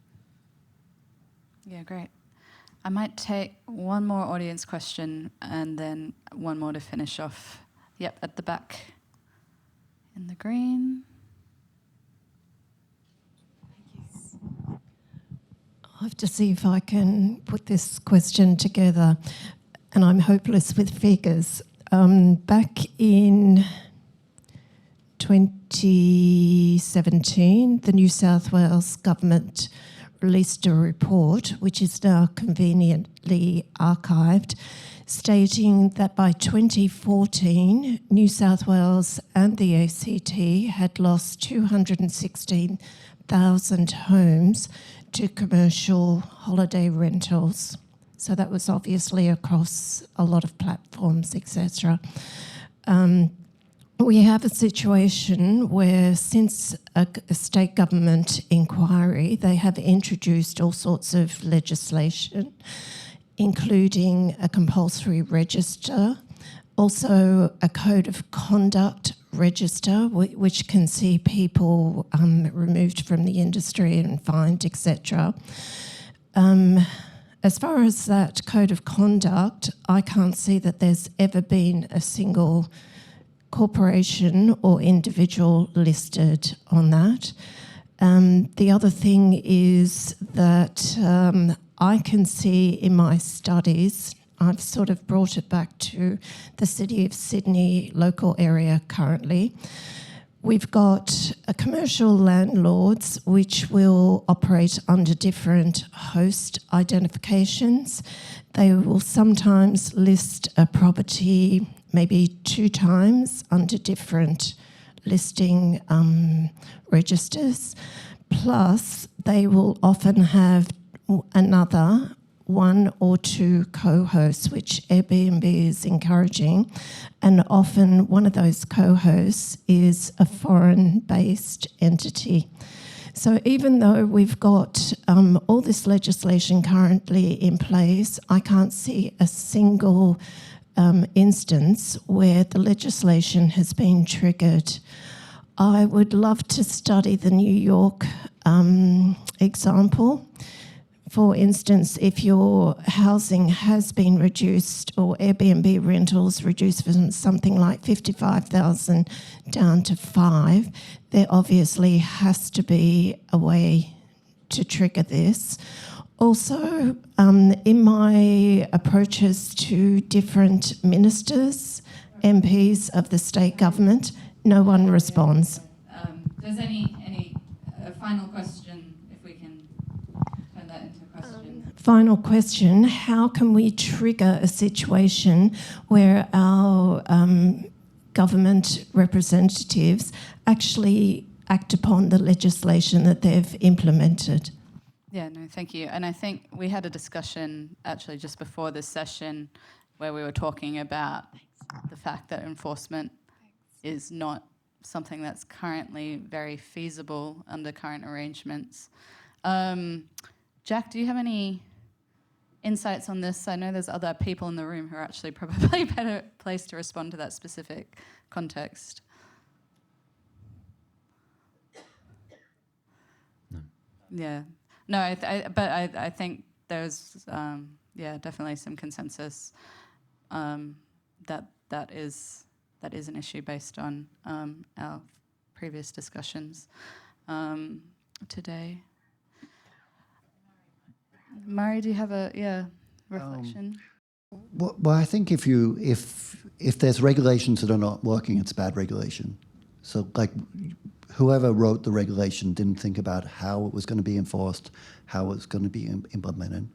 Yeah, great. I might take one more audience question and then one more to finish off. Yep, at the back in the green. I'll have to see if I can put this question together, and I'm hopeless with figures. Back in 2017, the New South Wales government released a report, which is now conveniently archived, stating that by 2014, New South Wales and the ACT had lost 216,000 homes to commercial holiday rentals. So that was obviously across a lot of platforms, etc. We have a situation where since a state government inquiry, they have introduced all sorts of legislation, including a compulsory register, also a code of conduct register, which can see people removed from the industry and fined, etc. As far as that code of conduct, I can't see that there's ever been a single corporation or individual listed on that. The other thing is that I can see in my studies, I've sort of brought it back to the City of Sydney local area currently. We've got commercial landlords which will operate under different host identifications. They will sometimes list a property maybe 2 times under different listing registers. Plus, they will often have another 1 or 2 co-hosts, which Airbnb is encouraging, and often one of those co-hosts is a foreign-based entity. So even though we've got all this legislation currently in place, I can't see a single instance where the legislation has been triggered. I would love to study the New York example. For instance, if your housing has been reduced or Airbnb rentals reduced from something like 55,000 down to 5, there obviously has to be a way to trigger this. Also, in my approaches to different ministers, MPs of the state government, no one responds. Does any final question, if we can turn that into a question? Final question, how can we trigger a situation where our government representatives actually act upon the legislation that they've implemented? Yeah, no, thank you. And I think we had a discussion actually just before this session where we were talking about the fact that enforcement is not something that's currently very feasible under current arrangements. Jack, do you have any insights on this? I know there's other people in the room who are actually probably better placed to respond to that specific context. No. Yeah. No, I think there's definitely some consensus that is an issue based on our previous discussions today. Murray, do you have a reflection? Well, I think if there's regulations that are not working, it's bad regulation. So like whoever wrote the regulation didn't think about how it was going to be enforced, how it was going to be implemented.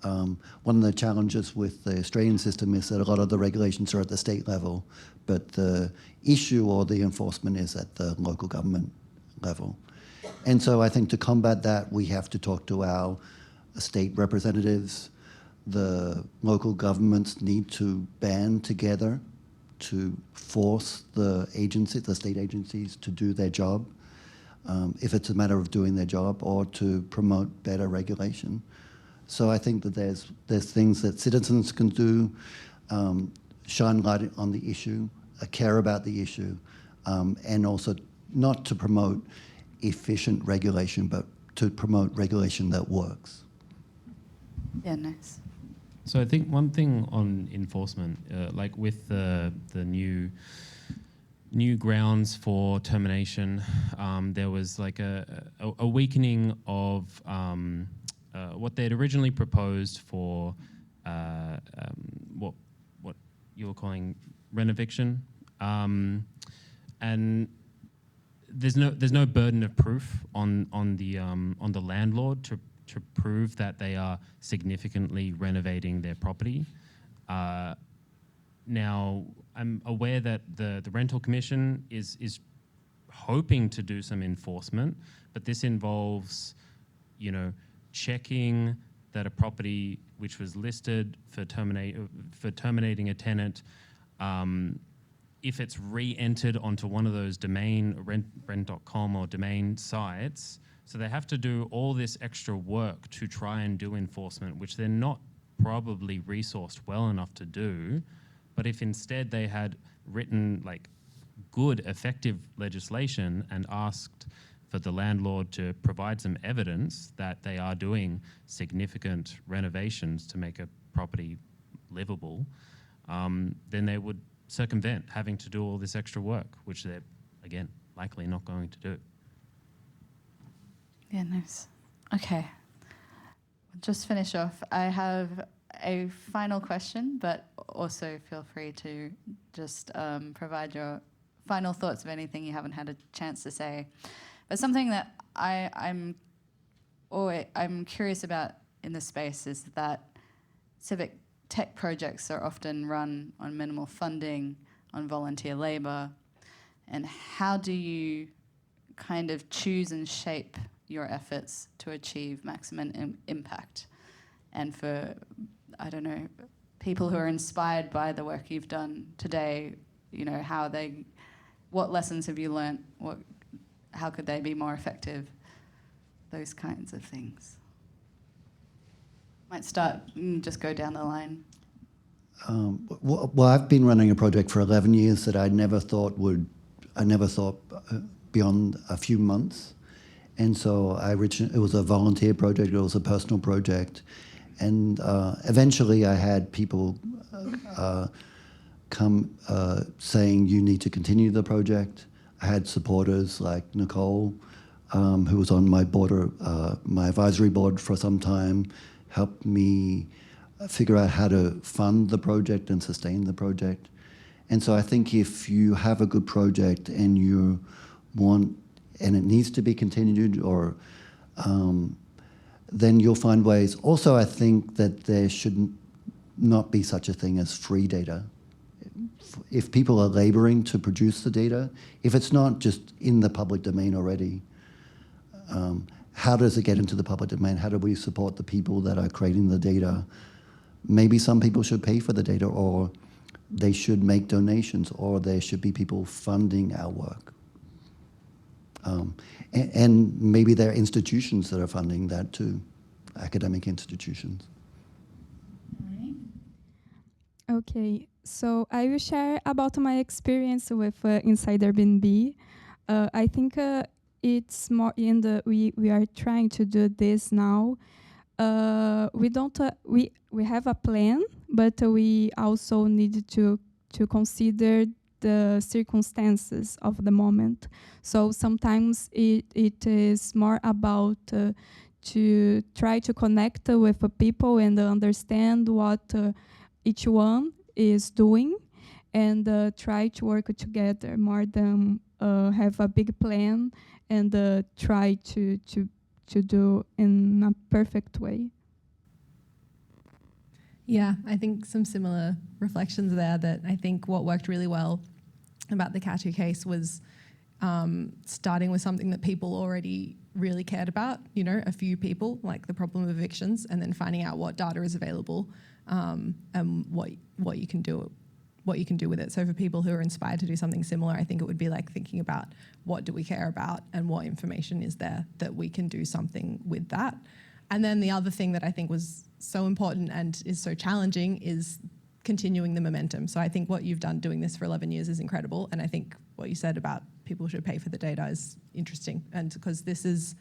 One of the challenges with the Australian system is that a lot of the regulations are at the state level, but the issue or the enforcement is at the local government level. And so I think to combat that, we have to talk to our state representatives. The local governments need to band together to force the state agencies to do their job, if it's a matter of doing their job, or to promote better regulation. So I think that there's things that citizens can do, shine light on the issue, care about the issue, and also not to promote efficient regulation, but to promote regulation that works. Yeah, nice. So I think one thing on enforcement, like with the new grounds for termination, there was like a weakening of what they'd originally proposed for what you were calling renoviction, and there's no burden of proof on the landlord to to prove that they are significantly renovating their property. Now, I'm aware that the Rental Commission is hoping to do some enforcement, but this involves, checking that a property which was listed for terminating a tenant, if it's re-entered onto one of those domain rent.com or domain sites. So they have to do all this extra work to try and do enforcement, which they're not probably resourced well enough to do. But if instead they had written good, effective legislation and asked for the landlord to provide some evidence that they are doing significant renovations to make a property livable, then they would circumvent having to do all this extra work, which they're, again, likely not going to do. Yeah, nice. Okay. Just finish off. I have a final question, but also feel free to just provide your final thoughts of anything you haven't had a chance to say. But something that I'm curious about in this space is that civic tech projects are often run on minimal funding, on volunteer labour. And how do you kind of choose and shape your efforts to achieve maximum impact? And for, people who are inspired by the work you've done today, what lessons have you learnt? How could they be more effective? Those kinds of things. Might start, just go down the line. Well, I've been running a project for 11 years that I never thought beyond a few months. And so it was a volunteer project, it was a personal project. And eventually I had people come saying, you need to continue the project. I had supporters like Nicole, who was on my advisory board for some time, helped me figure out how to fund the project and sustain the project. And so I think if you have a good project and you want, and it needs to be continued, or then you'll find ways. Also, I think that there should not be such a thing as free data. If people are laboring to produce the data, if it's not just in the public domain already, how does it get into the public domain? How do we support the people that are creating the data? Maybe some people should pay for the data, or they should make donations, or there should be people funding our work. And maybe there are institutions that are funding that too, academic institutions. Okay, so I will share about my experience with Inside Airbnb. I think it's more in we are trying to do this now. We have a plan, but we also need to consider the circumstances of the moment. So sometimes it is more about to try to connect with people and understand what each one is doing, and try to work together more than have a big plan and try to do in a perfect way. Yeah, I think some similar reflections there, that I think what worked really well about the Katu case was starting with something that people already really cared about, a few people, like the problem of evictions, and then finding out what data is available and what you can do with it. So for people who are inspired to do something similar, I think it would be like thinking about what do we care about and what information is there that we can do something with that. And then the other thing that I think was so important and is so challenging is continuing the momentum. So I think what you've done doing this for 11 years is incredible. And I think what you said about people should pay for the data is interesting. And because this is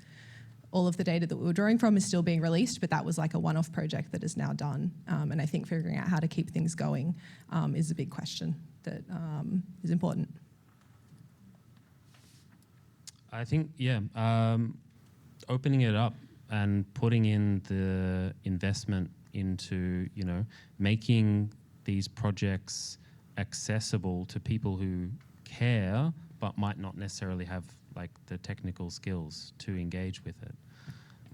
all of the data that we were drawing from is still being released, but that was like a one-off project that is now done. And I think figuring out how to keep things going is a big question that is important. I think, opening it up and putting in the investment into, making these projects accessible to people who care but might not necessarily have like the technical skills to engage with it.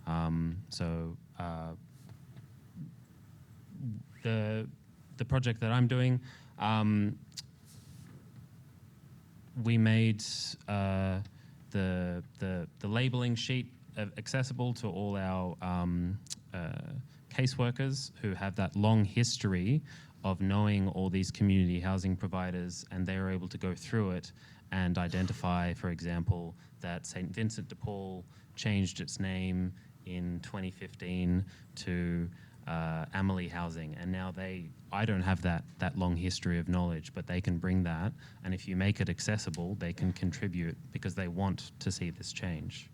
The project that I'm doing, we made the labeling sheet accessible to all our caseworkers who have that long history of knowing all these community housing providers, and they are able to go through it and identify, for example, that St. Vincent de Paul changed its name in 2015 to Amelie Housing, and now I don't have that long history of knowledge, but they can bring that, and if you make it accessible, they can contribute because they want to see this change.